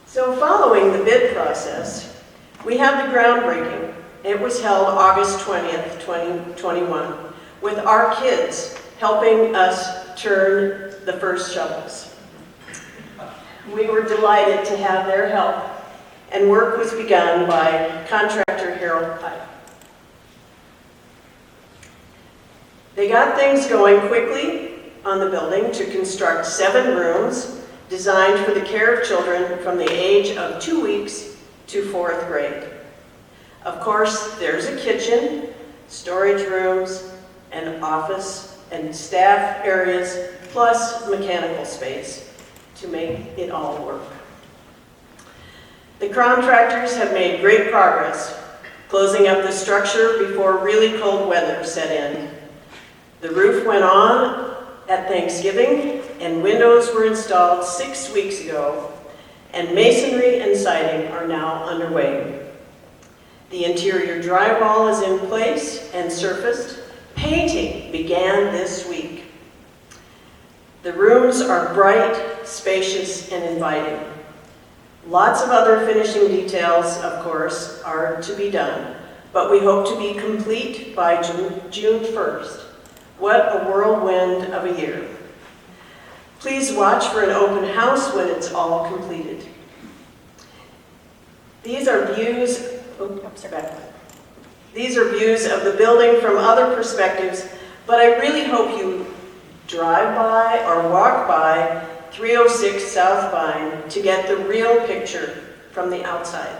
So following the bid process, we had the groundbreaking. It was held August 20th, 2021, with our kids helping us turn the first shovels. We were delighted to have their help, and work was begun by contractor Harold Pike. They got things going quickly on the building to construct 7 rooms designed for the care of children from the age of 2 weeks to 4th grade. Of course, there's a kitchen, storage rooms, an office, and staff areas, plus mechanical space to make it all work. The contractors have made great progress, closing up the structure before really cold weather set in. The roof went on at Thanksgiving, and windows were installed 6 weeks ago, and masonry and siding are now underway. The interior drywall is in place and surfaced. Painting began this week. The rooms are bright, spacious, and inviting. Lots of other finishing details, of course, are to be done, but we hope to be complete by June 1st. What a whirlwind of a year. Please watch for an open house when it's all completed. These are views of the building from other perspectives, but I really hope you drive by or walk by 306 South Vine to get the real picture from the outside.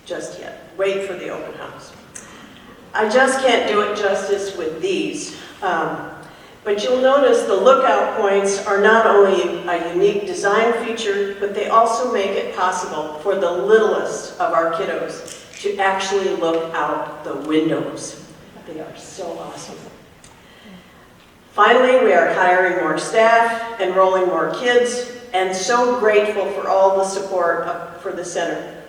Just yet. Wait for the open house. I just can't do it justice with these. But you'll notice the lookout points are not only a unique design feature, but they also make it possible for the littlest of our kiddos to actually look out the windows. They are so awesome. Finally, we are hiring more staff, enrolling more kids, and so grateful for all the support for the center.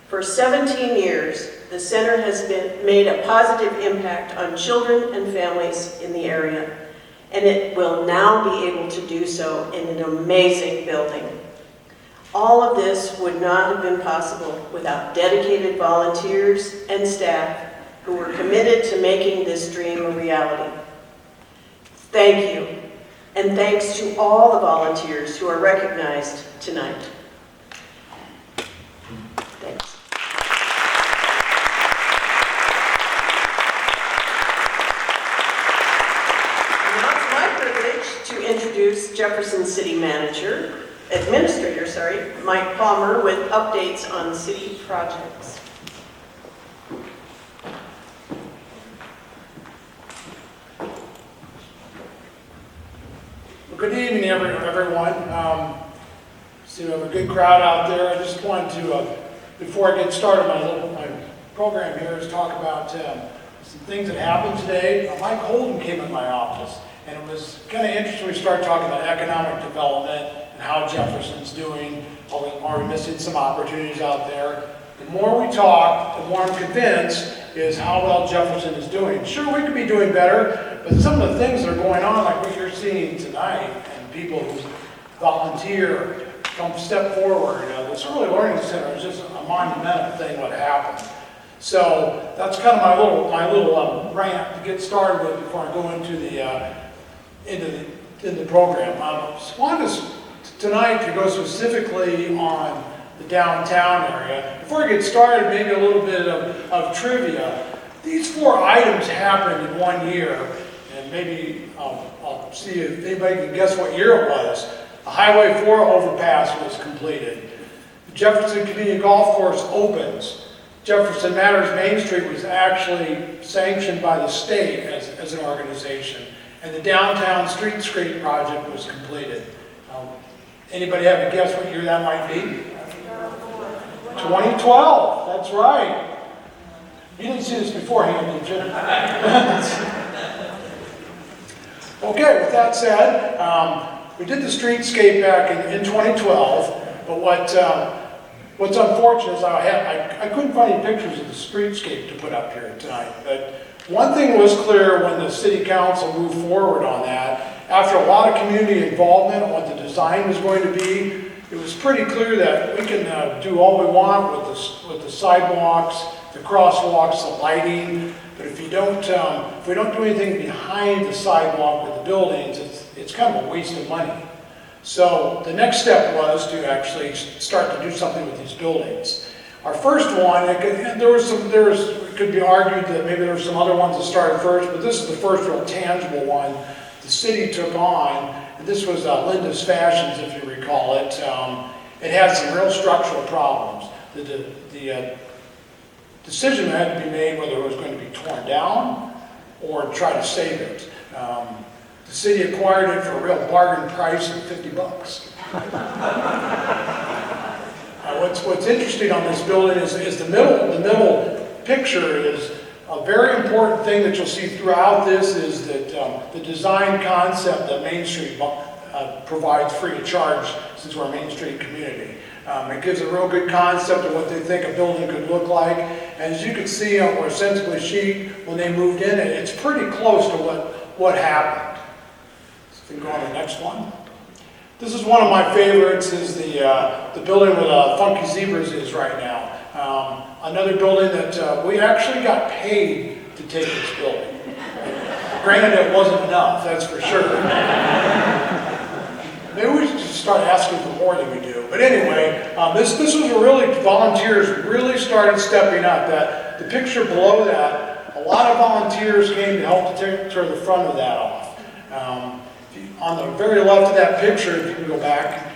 For 17 years, the center has made a positive impact on children and families in the area, and it will now be able to do so in an amazing building. All of this would not have been possible without dedicated volunteers and staff who were committed to making this dream a reality. Thank you, and thanks to all the volunteers who are recognized tonight. Thanks. Now it's my privilege to introduce Jefferson City Administrator, Mike Palmer, with updates on city projects. Good evening, everyone. So we have a good crowd out there. I just wanted to, before I get started, my program here is talk about some things that happened today. Mike Holden came in my office, and it was kind of interesting. We started talking about economic development and how Jefferson's doing. Are we missing some opportunities out there? The more we talk, the more I'm convinced is how well Jefferson is doing. Sure, we could be doing better, but some of the things that are going on, like what you're seeing tonight, and people who volunteer, come step forward. This early learning center is just a monumental thing what happened. So that's kind of my little rant to get started with before I go into the program. I wanted tonight to go specifically on the downtown area. Before I get started, maybe a little bit of trivia. These 4 items happened in 1 year, and maybe I'll see if anybody can guess what year it was. The Highway 4 overpass was completed. The Jefferson Community Golf Course opens. Jefferson Matters Main Street was actually sanctioned by the state as an organization. And the downtown streetscape project was completed. Anybody have a guess what year that might be? 2012, that's right. You didn't see this beforehand, did you? Okay, with that said, we did the streetscape back in 2012, but what's unfortunate is I couldn't find any pictures of the streetscape to put up here tonight. But one thing was clear when the city council moved forward on that. After a lot of community involvement on what the design was going to be, it was pretty clear that we can do all we want with the sidewalks, the crosswalks, the lighting. But if we don't do anything behind the sidewalk with the buildings, it's kind of a waste of money. So the next step was to actually start to do something with these buildings. Our first one, it could be argued that maybe there were some other ones that started first, but this is the first real tangible one the city took on. And this was Linda's Fashions, if you recall it. It had some real structural problems. The decision had to be made whether it was going to be torn down or try to save it. The city acquired it for a real bargain price of $50. What's interesting on this building is the middle picture is a very important thing that you'll see throughout this is that the design concept that Main Street provides free of charge since we're a Main Street community. It gives a real good concept of what they think a building could look like. And as you can see on where Sensibly Chic, when they moved in, it's pretty close to what happened. So we can go on to the next one. This is one of my favorites, is the building where Funky Zebras is right now. Another building that we actually got paid to take this building. Granted, it wasn't enough, that's for sure. Maybe we should just start asking for more than we do. But anyway, this was volunteers really started stepping up. The picture below that, a lot of volunteers came to help to tear the front of that off. On the very left of that picture, if you can go back,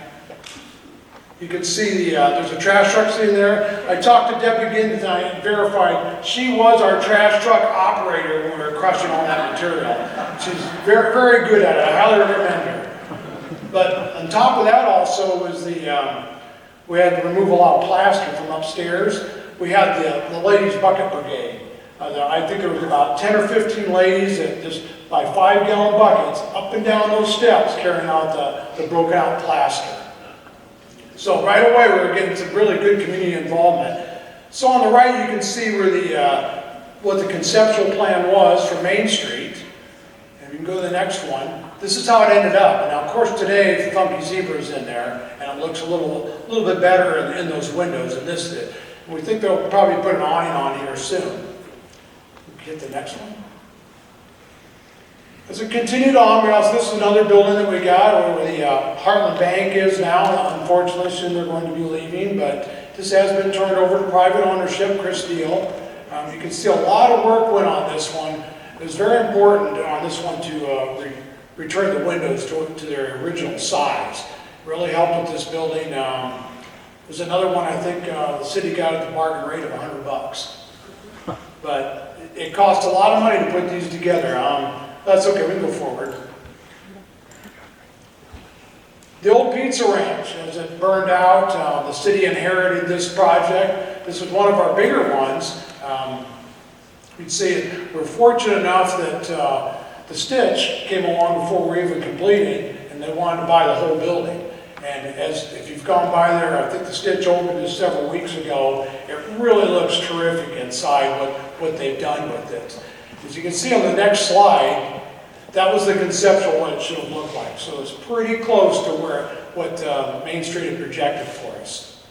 you can see there's a trash truck sitting there. I talked to Debbie again tonight and verified she was our trash truck operator when we were crushing all that material. She's very, very good at it. I highly recommend her. But on top of that also was we had to remove a lot of plaster from upstairs. We had the ladies' bucket brigade. I think there was about 10 or 15 ladies that just by 5-gallon buckets up and down those steps carrying out the broken out plaster. So right away we were getting some really good community involvement. So on the right you can see where what the conceptual plan was for Main Street. And you can go to the next one. This is how it ended up. Now of course today Funky Zebra's in there and it looks a little bit better in those windows than this did. We think they'll probably put an awning on here soon. Hit the next one. As it continued on, this is another building that we got where the Heartland Bank is now. Unfortunately, soon they're going to be leaving, but this has been turned over to private ownership, Chris Deal. You can see a lot of work went on this one. It was very important on this one to return the windows to their original size. Really helped with this building. There's another one I think the city got at the bargain rate of $100. But it cost a lot of money to put these together. That's okay, we can go forward. The old pizza ranch, as it burned out, the city inherited this project. This was one of our bigger ones. You'd see we're fortunate enough that the Stitch came along before we even completed, and they wanted to buy the whole building. And if you've gone by there, I think the Stitch opened just several weeks ago. It really looks terrific inside what they've done with it. As you can see on the next slide, that was the conceptual what it should have looked like. So it's pretty close to what Main Street had projected for us.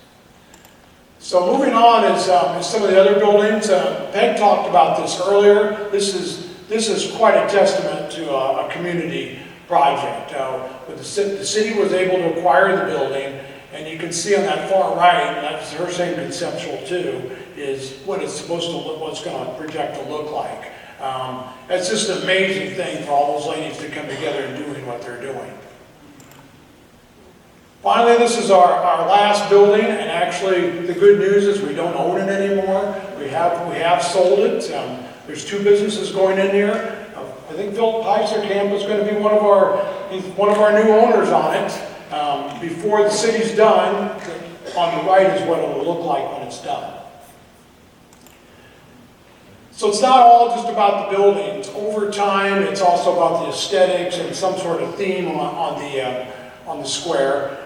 So moving on is some of the other buildings. Peg talked about this earlier. This is quite a testament to a community project. But the city was able to acquire the building, and you can see on that far right, and that's her same conceptual too, is what it's supposed to look, what's going to project to look like. It's just an amazing thing for all those ladies to come together and doing what they're doing. Finally, this is our last building, and actually the good news is we don't own it anymore. We have sold it. There's 2 businesses going in here. I think Philip Heiserkamp is going to be one of our new owners on it. Before the city's done, on the right is what it will look like when it's done. So it's not all just about the buildings. Over time, it's also about the aesthetics and some sort of theme on the square.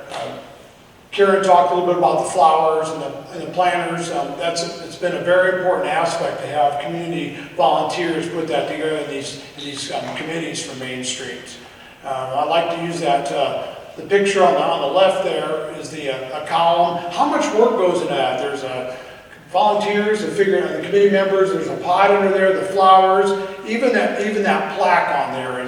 Karen talked a little bit about the flowers and the planters. It's been a very important aspect to have community volunteers put that together in these committees for Main Street. I like to use that. The picture on the left there is a column. How much work goes into that? There's volunteers, the committee members. There's a pot under there, the flowers. Even that plaque on there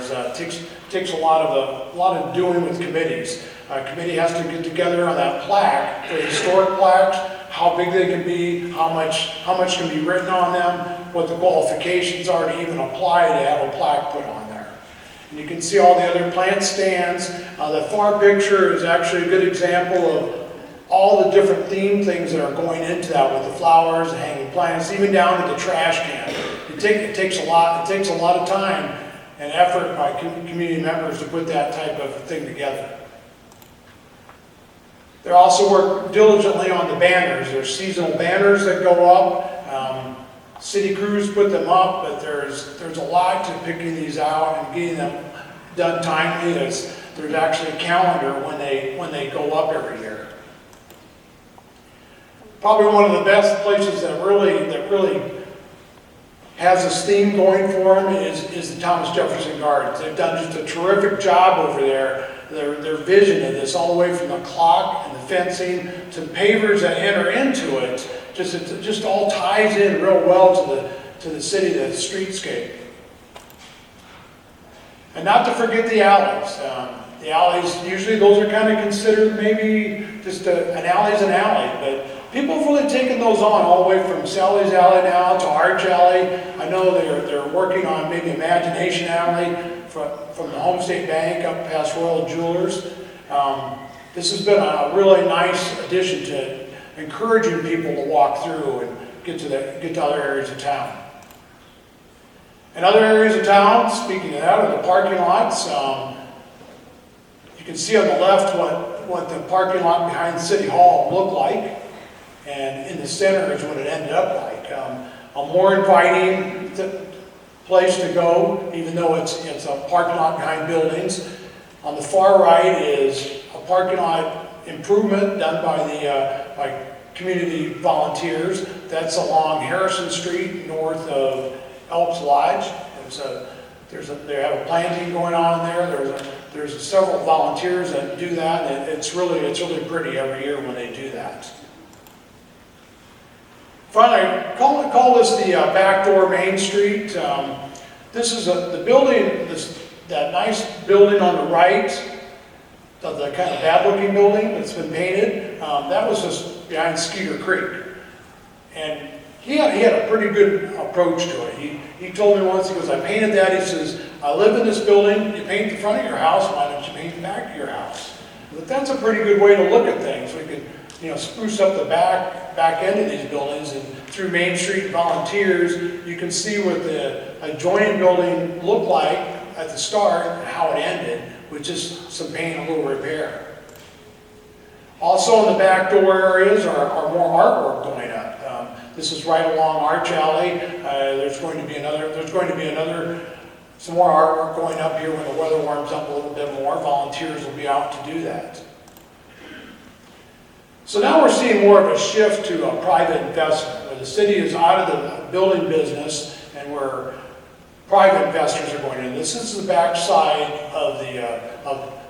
takes a lot of doing with committees. A committee has to get together on that plaque, the historic plaques, how big they can be, how much can be written on them, what the qualifications are to even apply to have a plaque put on there. And you can see all the other plant stands. The far picture is actually a good example of all the different theme things that are going into that with the flowers, the hanging plants, even down to the trash can. It takes a lot of time and effort by community members to put that type of thing together. They also work diligently on the banners. There's seasonal banners that go up. City crews put them up, but there's a lot to picking these out and getting them done timely. There's actually a calendar when they go up every year. Probably one of the best places that really has this theme going for them is the Thomas Jefferson Gardens. They've done just a terrific job over there. Their vision of this, all the way from the clock and the fencing to the pavers that enter into it, it just all ties in real well to the city, the streetscape. And not to forget the alleys. The alleys, usually those are kind of considered maybe just an alley's an alley, but people have really taken those on all the way from Sally's Alley now to Arch Alley. I know they're working on maybe Imagination Alley from the Home State Bank up past Royal Jewelers. This has been a really nice addition to encouraging people to walk through and get to other areas of town. In other areas of town, speaking of that, are the parking lots. You can see on the left what the parking lot behind City Hall looked like, and in the center is what it ended up like. A more inviting place to go, even though it's a parking lot behind buildings. On the far right is a parking lot improvement done by community volunteers. That's along Harrison Street, north of Elks Lodge. They have a planting going on there. There's several volunteers that do that, and it's really pretty every year when they do that. Finally, call this the backdoor Main Street. This is the building, that nice building on the right, the kind of bad-looking building that's been painted. That was just behind Skeeter Creek, and he had a pretty good approach to it. He told me once, he goes, I painted that. He says, I live in this building. You paint the front of your house. Why don't you paint the back of your house? But that's a pretty good way to look at things. We could, spruce up the back end of these buildings, and through Main Street volunteers, you can see what the adjoining building looked like at the start and how it ended with just some paint and a little repair. Also in the back door areas are more artwork going up. This is right along Arch Alley. There's going to be some more artwork going up here when the weather warms up a little bit more. Volunteers will be out to do that. So now we're seeing more of a shift to a private investment, where the city is out of the building business and where private investors are going in. This is the backside of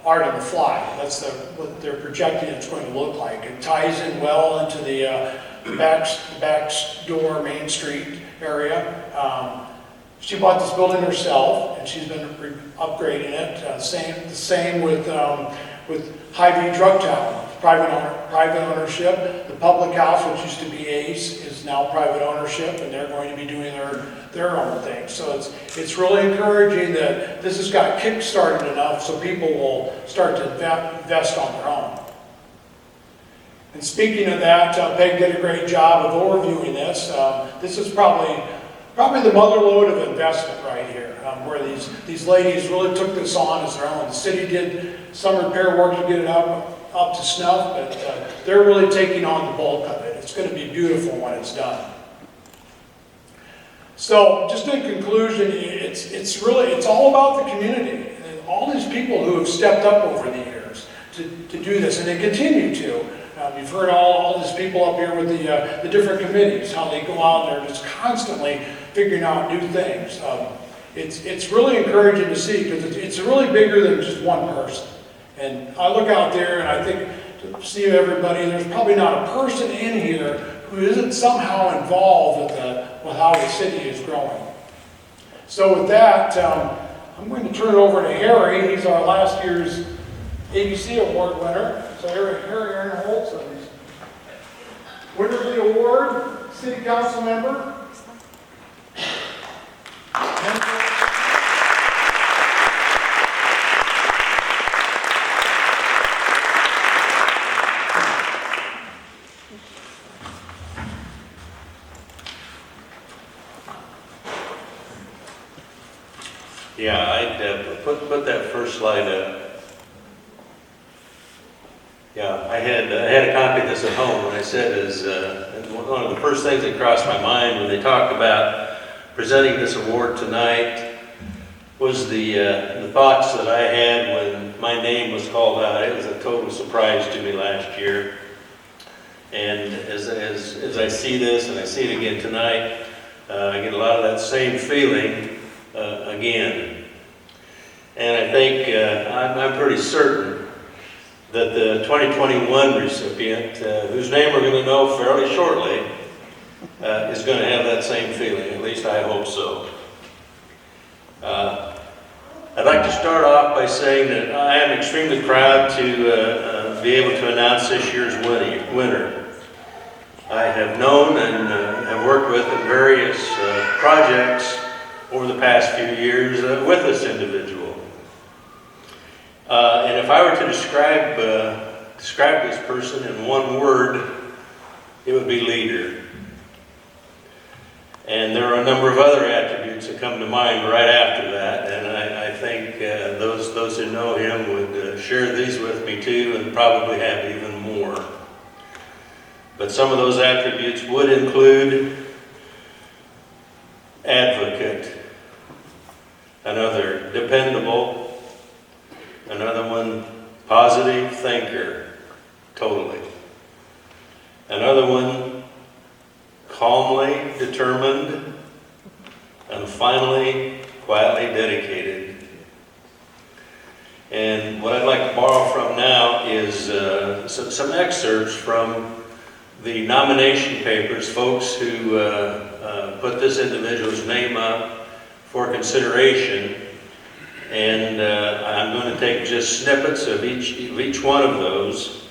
Art on the Fly. That's what they're projecting it's going to look like. It ties in well into the back door Main Street area. She bought this building herself, and she's been upgrading it. The same with Hy-Vee Drug Town, private ownership. The public house, which used to be Ace, is now private ownership, and they're going to be doing their own thing. So it's really encouraging that this has got kick-started enough so people will start to invest on their own. And speaking of that, Peg did a great job of overviewing this. This is probably the mother lode of investment right here, where these ladies really took this on as their own. The city did some repair work to get it up to snuff, but they're really taking on the bulk of it. It's going to be beautiful when it's done. So, just in conclusion, it's all about the community and all these people who have stepped up over the years to do this, and they continue to. You've heard all these people up here with the different committees, how they go out and they're just constantly figuring out new things. It's really encouraging to see, because it's really bigger than just one person. And I look out there and I think to see everybody, there's probably not a person in here who isn't somehow involved with how the city is growing. So with that, I'm going to turn it over to Harry. He's our last year's ABC Award winner. So Harry Ahrenholtz, winner of the award, city council member. Yeah, I'd put that first slide up. Yeah, I had a copy of this at home, and I said is one of the first things that crossed my mind when they talked about presenting this award tonight was the thoughts that I had when my name was called out. It was a total surprise to me last year. And as I see this, and I see it again tonight, I get a lot of that same feeling again. And I think I'm pretty certain that the 2021 recipient, whose name we're going to know fairly shortly, is going to have that same feeling. At least I hope so. I'd like to start off by saying that I am extremely proud to be able to announce this year's winner. I have known and have worked with in various projects over the past few years with this individual. And if I were to describe this person in one word, it would be leader. And there are a number of other attributes that come to mind right after that, and I think those who know him would share these with me too, and probably have even more. But some of those attributes would include advocate, another dependable, another one positive thinker, totally. Another one calmly determined, and finally quietly dedicated. And what I'd like to borrow from now is some excerpts from the nomination papers, folks who put this individual's name up for consideration. And I'm going to take just snippets of each one of those.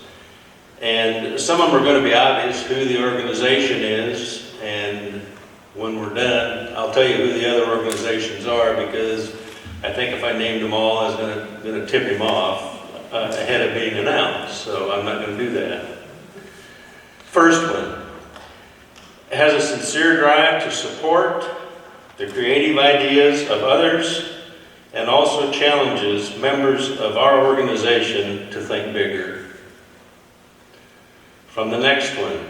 And some of them are going to be obvious who the organization is, and when we're done, I'll tell you who the other organizations are, because I think if I named them all, I was going to tip him off ahead of being announced, so I'm not going to do that. First one has a sincere drive to support the creative ideas of others, and also challenges members of our organization to think bigger. From the next one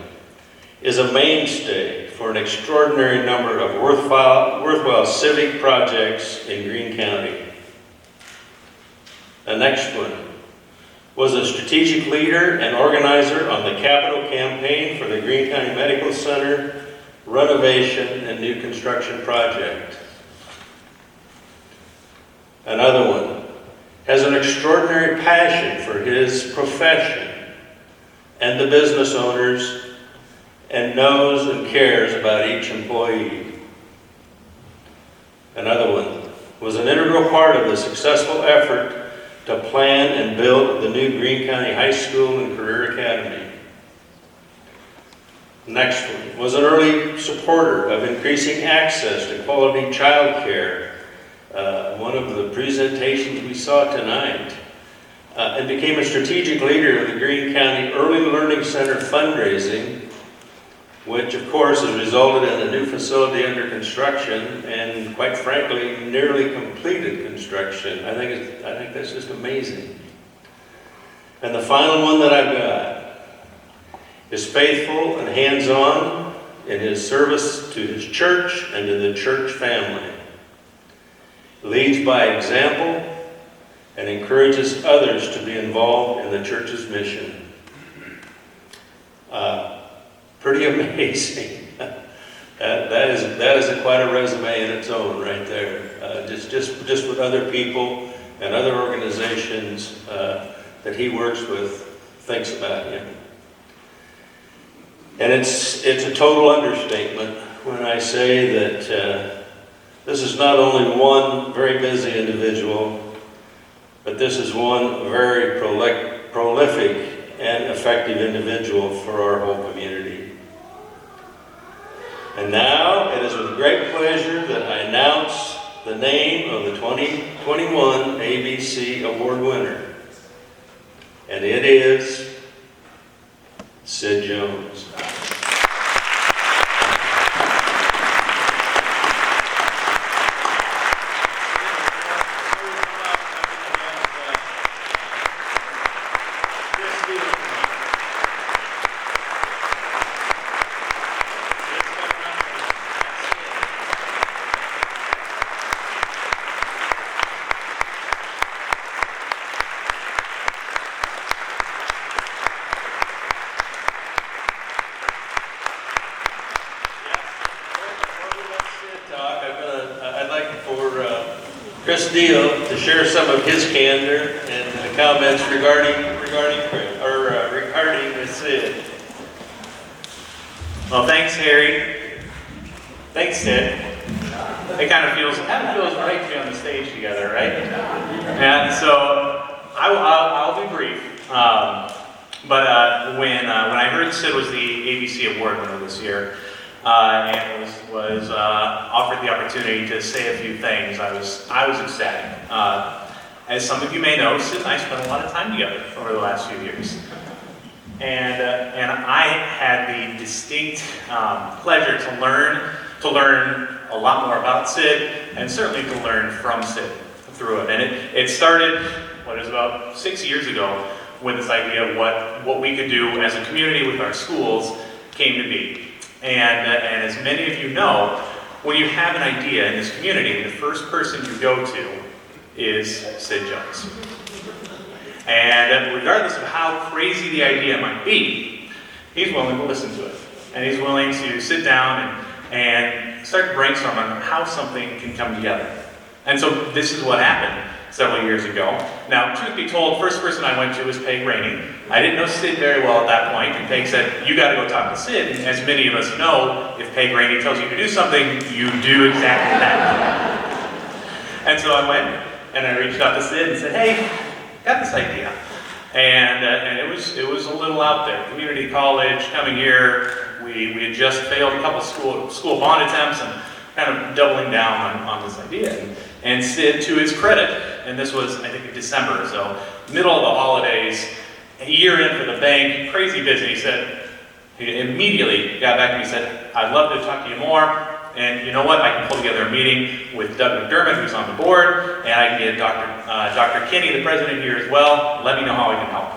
is a mainstay for an extraordinary number of worthwhile civic projects in Greene County. The next one was a strategic leader and organizer on the capital campaign for the Greene County Medical Center renovation and new construction project. Another one has an extraordinary passion for his profession and the business owners, and knows and cares about each employee. Another one was an integral part of the successful effort to plan and build the new Greene County High School and Career Academy. Next one was an early supporter of increasing access to quality child care, one of the presentations we saw tonight, and became a strategic leader of the Greene County Early Learning Center fundraising, which of course has resulted in a new facility under construction and, quite frankly, nearly completed construction. I think that's just amazing. And the final one that I've got is faithful and hands-on in his service to his church and to the church family. Leads by example and encourages others to be involved in the church's mission. Pretty amazing. That is quite a resume in its own right there. Just with other people and other organizations that he works with, thinks about him. And it's a total understatement when I say that this is not only one very busy individual, but this is one very prolific and effective individual for our whole community. And now, it is with great pleasure that I announce the name of the 2021 ABC Award winner. And it is Sid Jones. To share some of his candor and comments regarding Sid. Well, thanks, Harry. Thanks, Sid. It kind of feels right to be on the stage together, right? And so I'll be brief. But when I heard Sid was the ABC Award winner this year, and was offered the opportunity to say a few things, I was ecstatic. As some of you may know, Sid and I spent a lot of time together over the last few years. And I had the distinct pleasure to learn a lot more about Sid, and certainly to learn from Sid through it. And it started, about 6 years ago, when this idea of what we could do as a community with our schools came to be. And as many of you know, when you have an idea in this community, the first person you go to is Sid Jones. And regardless of how crazy the idea might be, he's willing to listen to it. And he's willing to sit down and start to brainstorm on how something can come together. And so this is what happened several years ago. Now, truth be told, first person I went to was Raney. I didn't know Sid very well at that point, and Peg said, you gotta go talk to Sid. And as many of us know, if Raney tells you to do something, you do exactly that. And so I went, and I reached out to Sid and said, hey, got this idea. And it was a little out there. Community college, coming here, we had just failed a couple school bond attempts and kind of doubling down on this idea. And Sid, to his credit, and this was, I think, in December, so middle of the holidays, a year in for the bank, crazy busy, he immediately got back to me and said, I'd love to talk to you more, and you know what, I can pull together a meeting with Doug McDermott, who's on the board, and I can get Dr. Kinney, the president, here as well. Let me know how I can help.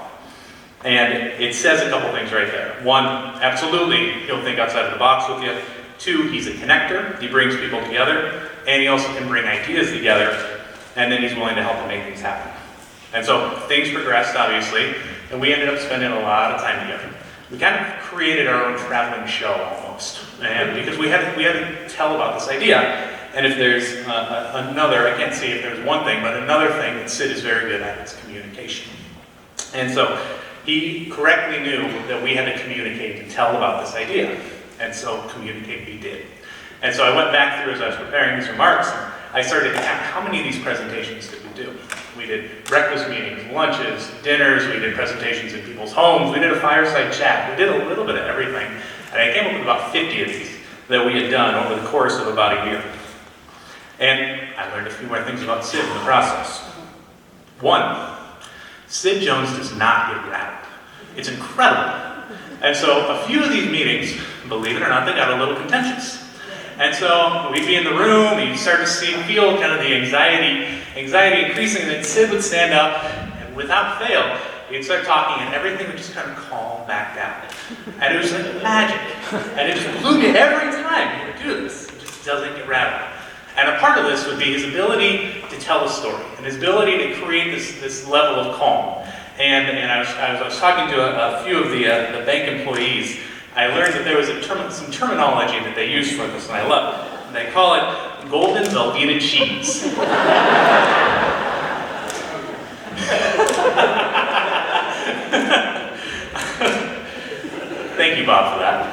And it says a couple things right there. One, absolutely, he'll think outside of the box with you. Two, he's a connector. He brings people together, and he also can bring ideas together, and then he's willing to help to make things happen. And so things progressed, obviously, and we ended up spending a lot of time together. We kind of created our own traveling show almost, and because we had to tell about this idea. And if there's another, I can't see if there's one thing, but another thing that Sid is very good at is communication. And so he correctly knew that we had to communicate and tell about this idea. And so communicate we did. And so I went back through as I was preparing these remarks, and I started to count how many of these presentations did we do. We did breakfast meetings, lunches, dinners, we did presentations in people's homes, we did a fireside chat, we did a little bit of everything. And I came up with about 50 of these that we had done over the course of about a year. And I learned a few more things about Sid in the process. One, Sid Jones does not get rattled. It's incredible. And so a few of these meetings, believe it or not, they got a little contentious. And so we'd be in the room, and you'd start to feel kind of the anxiety increasing, and then Sid would stand up, and without fail, he'd start talking, and everything would just kind of calm back down. And it was like magic. And it just blew me every time he would do this. He just doesn't get rattled. And a part of this would be his ability to tell a story, and his ability to create this level of calm. And I was talking to a few of the bank employees. I learned that there was some terminology that they use for this, and I love it. And they call it golden Velveeta cheese. Thank you, Bob, for that.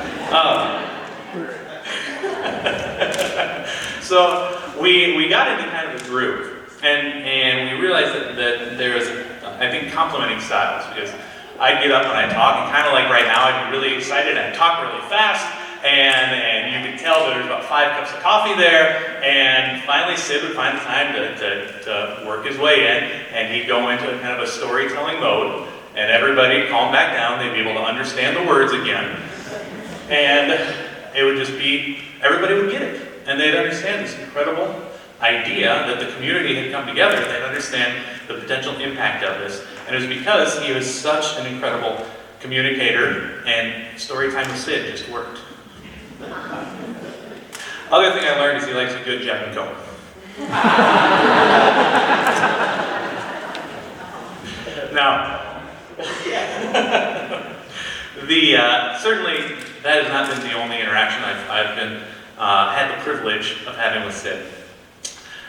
So we got into kind of a groove, and we realized that there was, I think, complementing styles, because I'd get up and I'd talk, and kind of like right now, I'd be really excited, I'd talk really fast, and you could tell that there was about 5 cups of coffee there, and finally Sid would find the time to work his way in, and he'd go into kind of a storytelling mode, and everybody would calm back down, they'd be able to understand the words again, and it would just be, everybody would get it. And they'd understand this incredible idea that the community had come together. They'd understand the potential impact of this. And it was because he was such an incredible communicator, and Storytime with Sid just worked. Other thing I learned is he likes a good Jack and Coke. Now, certainly that has not been the only interaction I've been had the privilege of having with Sid.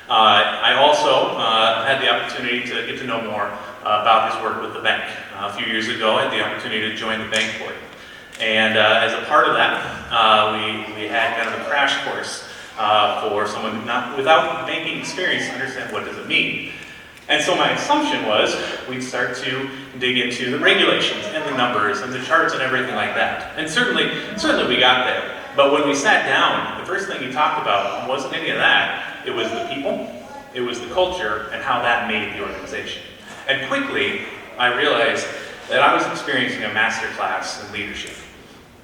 I also had the opportunity to get to know more about his work with the bank. A few years ago, I had the opportunity to join the bank board. And as a part of that, we had kind of a crash course for someone without banking experience to understand what does it mean. And so my assumption was we'd start to dig into the regulations and the numbers and the charts and everything like that. And certainly we got there. But when we sat down, the first thing he talked about wasn't any of that. It was the people, it was the culture, and how that made the organization. And quickly, I realized that I was experiencing a masterclass in leadership.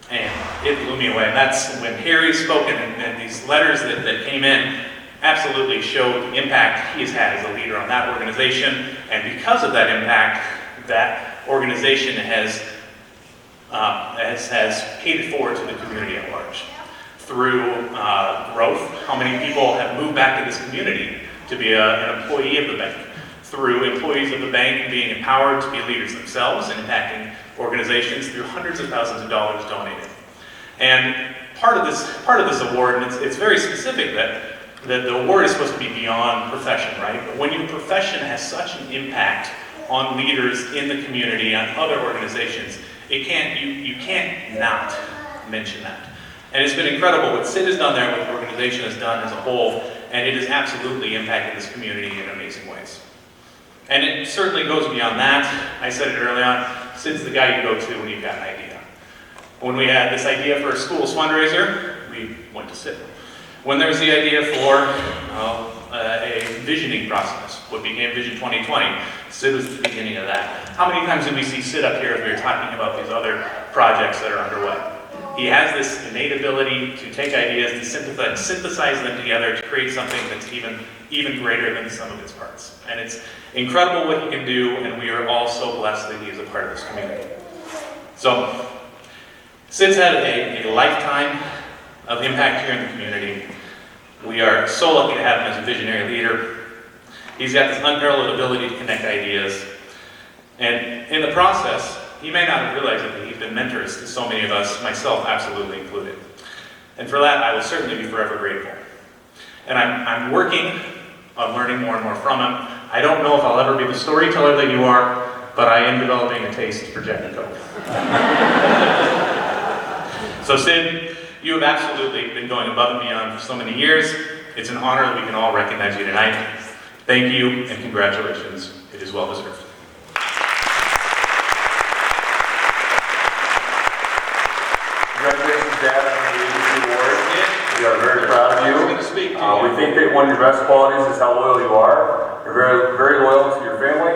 And it blew me away. And that's when Harry spoke, and these letters that came in absolutely showed the impact he's had as a leader on that organization. And because of that impact, that organization has paid it forward to the community at large. Through growth, how many people have moved back to this community to be an employee of the bank. Through employees of the bank being empowered to be leaders themselves and impacting organizations through hundreds of thousands of dollars donated. And part of this award, and it's very specific that the award is supposed to be beyond profession, right? But when your profession has such an impact on leaders in the community, on other organizations, you can't not mention that. And it's been incredible what Sid has done there, what the organization has done as a whole, and it has absolutely impacted this community in amazing ways. And it certainly goes beyond that. I said it early on, Sid's the guy you go to when you've got an idea. When we had this idea for a school's fundraiser, we went to Sid. When there was the idea for a visioning process, what became Vision 2020, Sid was at the beginning of that. How many times did we see Sid up here as we were talking about these other projects that are underway? He has this innate ability to take ideas, to synthesize them together to create something that's even greater than the sum of its parts. And it's incredible what he can do, and we are all so blessed that he is a part of this community. So, Sid's had a lifetime of impact here in the community. We are so lucky to have him as a visionary leader. He's got this unparalleled ability to connect ideas. And in the process, he may not have realized that he's been mentors to so many of us, myself absolutely included. And for that, I will certainly be forever grateful. And I'm working on learning more and more from him. I don't know if I'll ever be the storyteller that you are, but I am developing a taste for Jack and Coke. So Sid, you have absolutely been going above and beyond for so many years. It's an honor that we can all recognize you tonight. Thank you and congratulations. It is well deserved. Congratulations, Dad, on the ABC Award. We are very proud of you. Speak to We think that one of your best qualities is how loyal you are. You're very, very loyal to your family,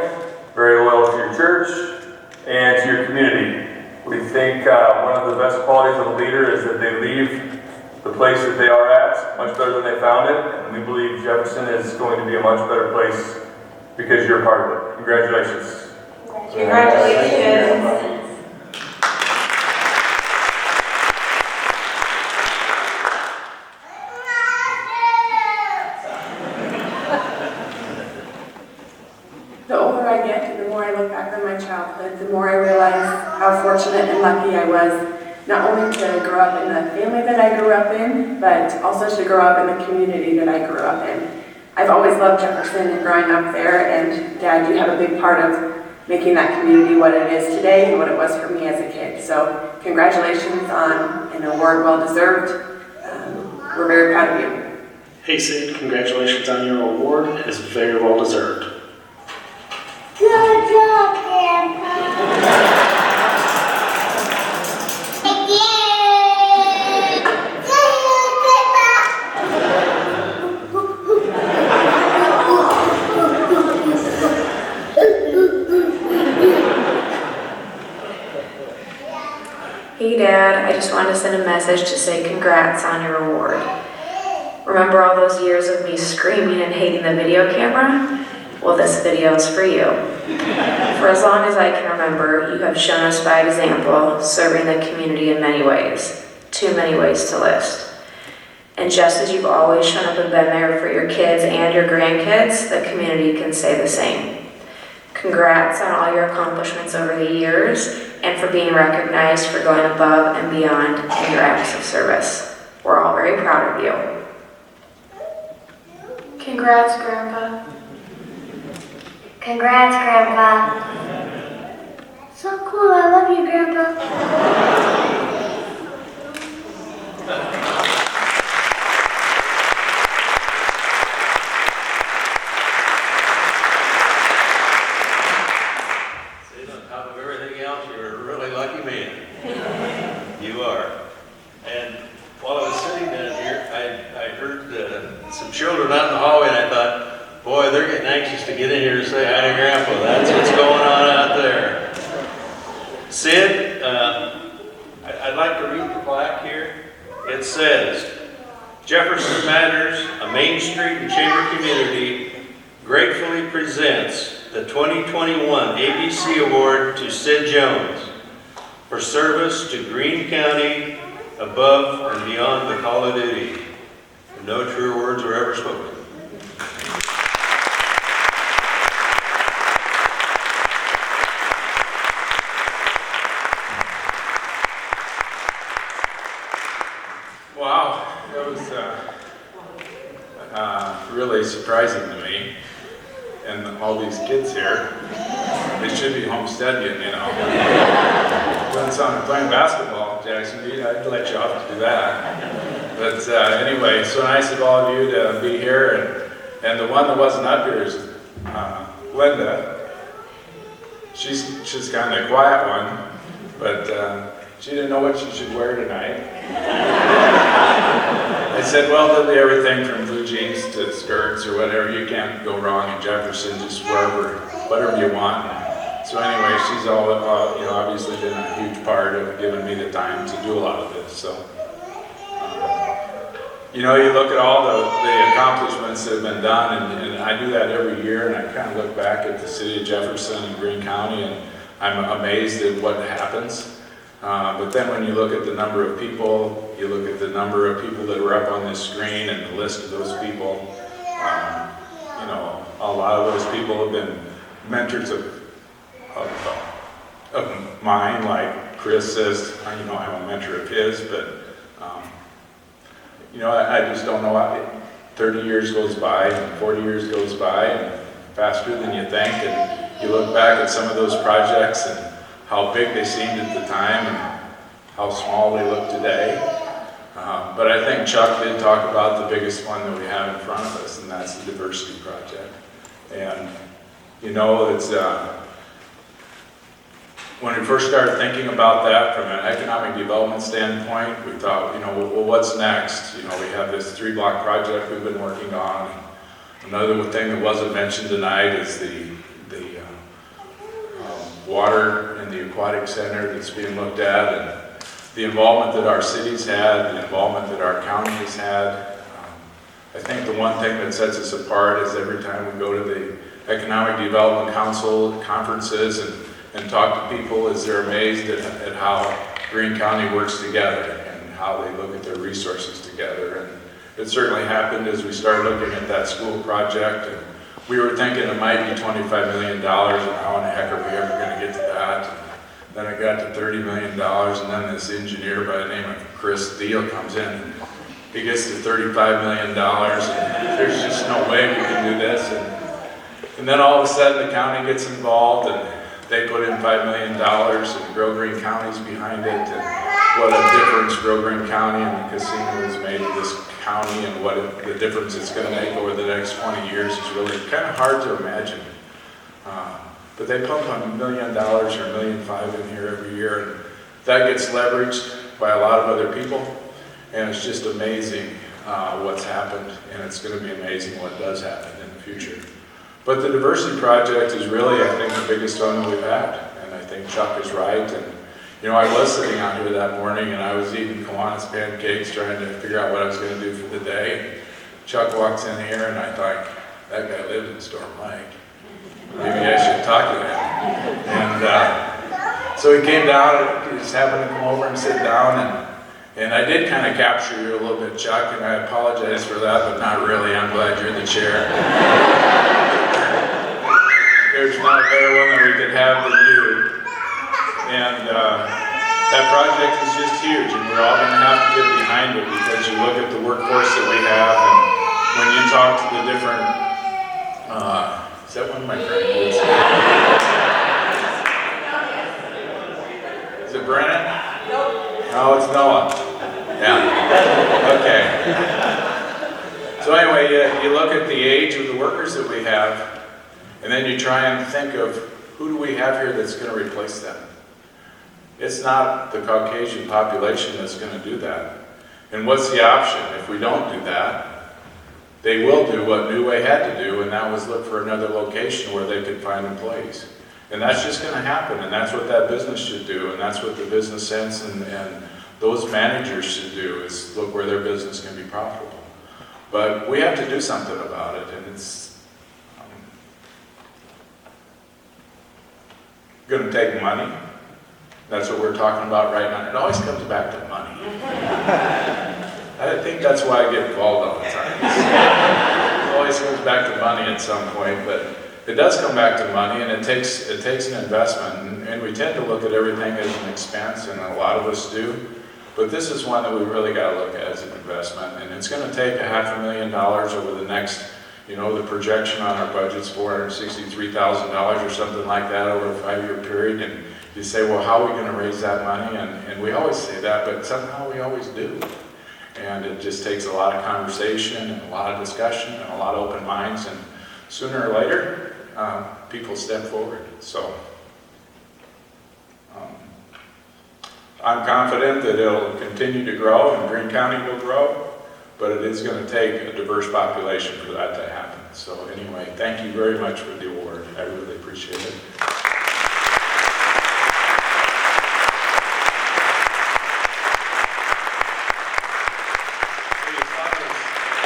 very loyal to your church, and to your community. We think one of the best qualities of a leader is that they leave the place that they are at much better than they found it, and we believe Jefferson is going to be a much better place because you're part of it. Congratulations. Congratulations. The older I get, the more I look back on my childhood, the more I realize how fortunate and lucky I was, not only to grow up in the family that I grew up in, but also to grow up in the community that I grew up in. I've always loved Jefferson and growing up there, and Dad, you have a big part of making that community what it is today and what it was for me as a kid. So congratulations on an award well deserved. We're very proud of you. Hey Sid, congratulations on your award. It is very well deserved. Good job, Grandpa. Hey Dad, I just wanted to send a message to say congrats on your award. Remember all those years of me screaming and hating the video camera? Well, this video is for you. For as long as I can remember, you have shown us by example, serving the community in many ways. Too many ways to list. And just as you've always shown up and been there for your kids and your grandkids, the community can say the same. Congrats on all your accomplishments over the years and for being recognized for going above and beyond in your acts of service. We're all very proud of you. Congrats, Grandpa. Congrats, Grandpa. So cool, I love you, Grandpa. Sid, on top of everything else, you're a really lucky man. You are. And while I was sitting down here, I heard some children out in the hallway, and I thought, boy, they're getting anxious to get in here to say hi to Grandpa. That's what's going on out there. Sid, I'd like to read the plaque here. It says, Jefferson Matters, a Main Street and Chamber community, gratefully presents the 2021 ABC Award to Sid Jones for service to Greene County above and beyond the call of duty. No truer words were ever spoken. Wow, that was really surprising to me. And all these kids here, they should be homesteading, you know. Doing something, playing basketball, Jackson, I'd let you off to do that. But anyway, so nice of all of you to be here. And the one that wasn't up here is Linda. She's kind of a quiet one, but she didn't know what she should wear tonight. I said, well, there'll be everything from blue jeans to skirts or whatever. You can't go wrong in Jefferson, just whatever you want. So anyway, she's obviously been a huge part of giving me the time to do a lot of this. So, you look at all the accomplishments that have been done, and I do that every year, and I kind of look back at the city of Jefferson and Greene County, and I'm amazed at what happens. But then when you look at the number of people, you look at the number of people that are up on this screen and the list of those people, a lot of those people have been mentors of mine, like Chris says, I'm a mentor of his, but I just don't know. 30 years goes by, and 40 years goes by, and faster than you think, and you look back at some of those projects and how big they seemed at the time and how small they look today. But I think Chuck did talk about the biggest one that we have in front of us, and that's the diversity project. And it's when we first started thinking about that from an economic development standpoint, we thought, well, what's next? We have this 3-block project we've been working on. Another thing that wasn't mentioned tonight is the water in the aquatic center that's being looked at, and the involvement that our cities had, the involvement that our county has had. I think the one thing that sets us apart is every time we go to the Economic Development Council conferences and talk to people, is they're amazed at how Greene County works together and how they look at their resources together. And it certainly happened as we started looking at that school project, and we were thinking it might be $25 million, and how in the heck are we ever going to get to that? And then it got to $30 million, and then this engineer by the name of Chris Deal comes in, and he gets to $35 million, and there's just no way we can do this. And then all of a sudden the county gets involved, and they put in $5 million, and Grow Greene County's behind it, and what a difference Grow Greene County and the casino has made to this county, and what the difference it's going to make over the next 20 years is really kind of hard to imagine. But they pump $1 million or $1.5 million in here every year, and that gets leveraged by a lot of other people, and it's just amazing what's happened, and it's going to be amazing what does happen in the future. But the diversity project is really, I think, the biggest one that we've had, and I think Chuck is right. And I was sitting out here that morning, and I was eating Kiwanis pancakes, trying to figure out what I was going to do for the day. And Chuck walks in here, and I thought, that guy lived in Storm Lake. Maybe I should talk to him. And so he came down, he just happened to come over and sit down, and I did kind of capture you a little bit, Chuck, and I apologize for that, but not really. I'm glad you're the chair. There's not a better one that we could have than you. And that project is just huge, and we're all going to have to get behind it, because you look at the workforce that we have, and when you talk to the different, is that one of my grandkids? Is it Brennan? No, it's Noah. Yeah. Okay. So anyway, you look at the age of the workers that we have, and then you try and think of who do we have here that's going to replace them. It's not the Caucasian population that's going to do that. And what's the option? If we don't do that, they will do what New Way had to do, and that was look for another location where they could find employees. And that's just going to happen, and that's what that business should do, and that's what the business sense and those managers should do, is look where their business can be profitable. But we have to do something about it, and it's going to take money. That's what we're talking about right now. It always comes back to money. I think that's why I get involved all the time. It always comes back to money at some point, but it does come back to money, and it takes an investment, and we tend to look at everything as an expense, and a lot of us do. But this is one that we really got to look at as an investment, and it's going to take $500,000 over the next, the projection on our budget's $463,000 or something like that over a 5-year period. And you say, well, how are we going to raise that money? And we always say that, but somehow we always do. And it just takes a lot of conversation and a lot of discussion and a lot of open minds, and sooner or later, people step forward. So I'm confident that it'll continue to grow and Greene County will grow, but it is going to take a diverse population for that to happen. So anyway, thank you very much for the award. I really appreciate it.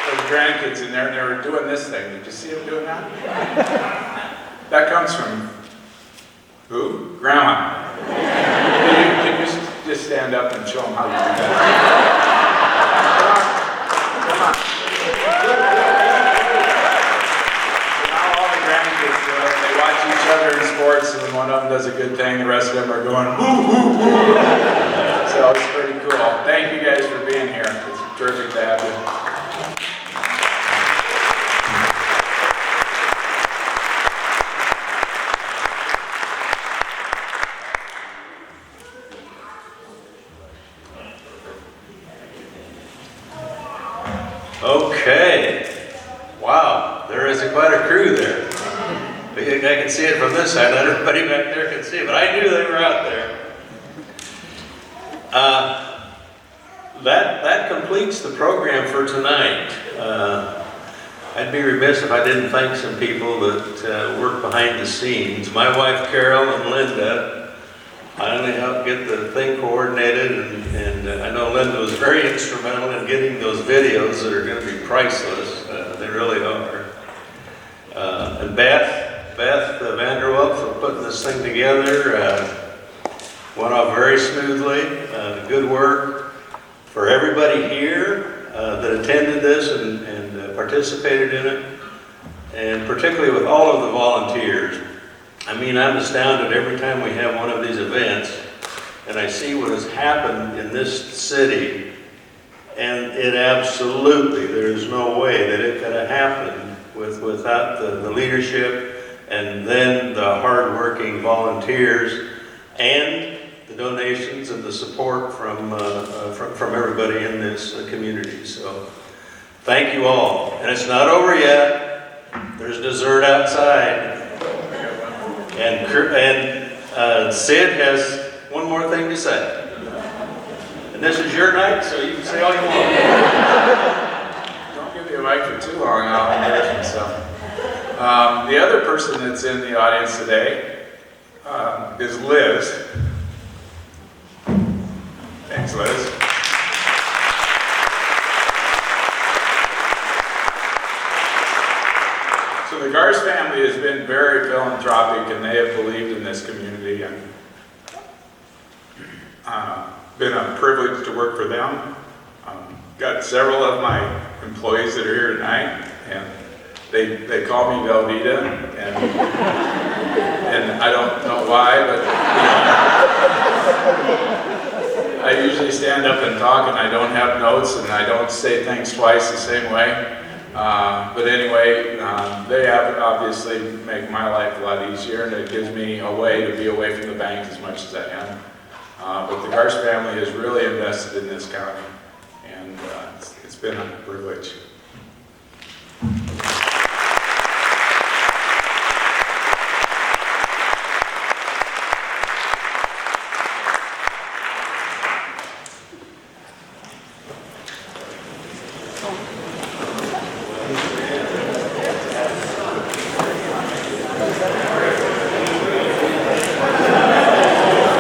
Those grandkids in there, and they were doing this thing. Did you see them doing that? That comes from who? Grandma. Can you just stand up and show them how you do that? Come on. Now all the grandkids do it. They watch each other in sports in the morning. one of them does a good thing, the rest of them are going, whoo, whoo, whoo. So it's pretty cool. Thank you guys for being here. It's terrific to have you. Okay. Wow, there is quite a crew there. I can see it from this side, not everybody back there can see it, but I knew they were out there. That completes the program for tonight. I'd be remiss if I didn't thank some people that work behind the scenes. My wife Carol and Linda. I only helped get the thing coordinated, and I know Linda was very instrumental in getting those videos that are going to be priceless. They really are. And Beth Vanderwelt for putting this thing together. Went off very smoothly. Good work for everybody here that attended this and participated in it, and particularly with all of the volunteers. I mean, I'm astounded every time we have one of these events and I see what has happened in this city, and it absolutely, there's no way that it could have happened without the leadership and then the hard-working volunteers and the donations and the support from everybody in this community. So thank you all. And it's not over yet. There's dessert outside. And Sid has one more thing to say. And this is your night, so you can say all you want. Don't give me a mic for too long, I'll embarrass myself. The other person that's in the audience today is Liz. Thanks, Liz. So the Garst family has been very philanthropic, and they have believed in this community, and been a privilege to work for them. Got several of my employees that are here tonight, and they call me Velveeta, and I don't know why, but I usually stand up and talk, and I don't have notes, and I don't say things twice the same way. But anyway, they obviously make my life a lot easier, and it gives me a way to be away from the bank as much as I am. But the Garst family has really invested in this county, and it's been a privilege.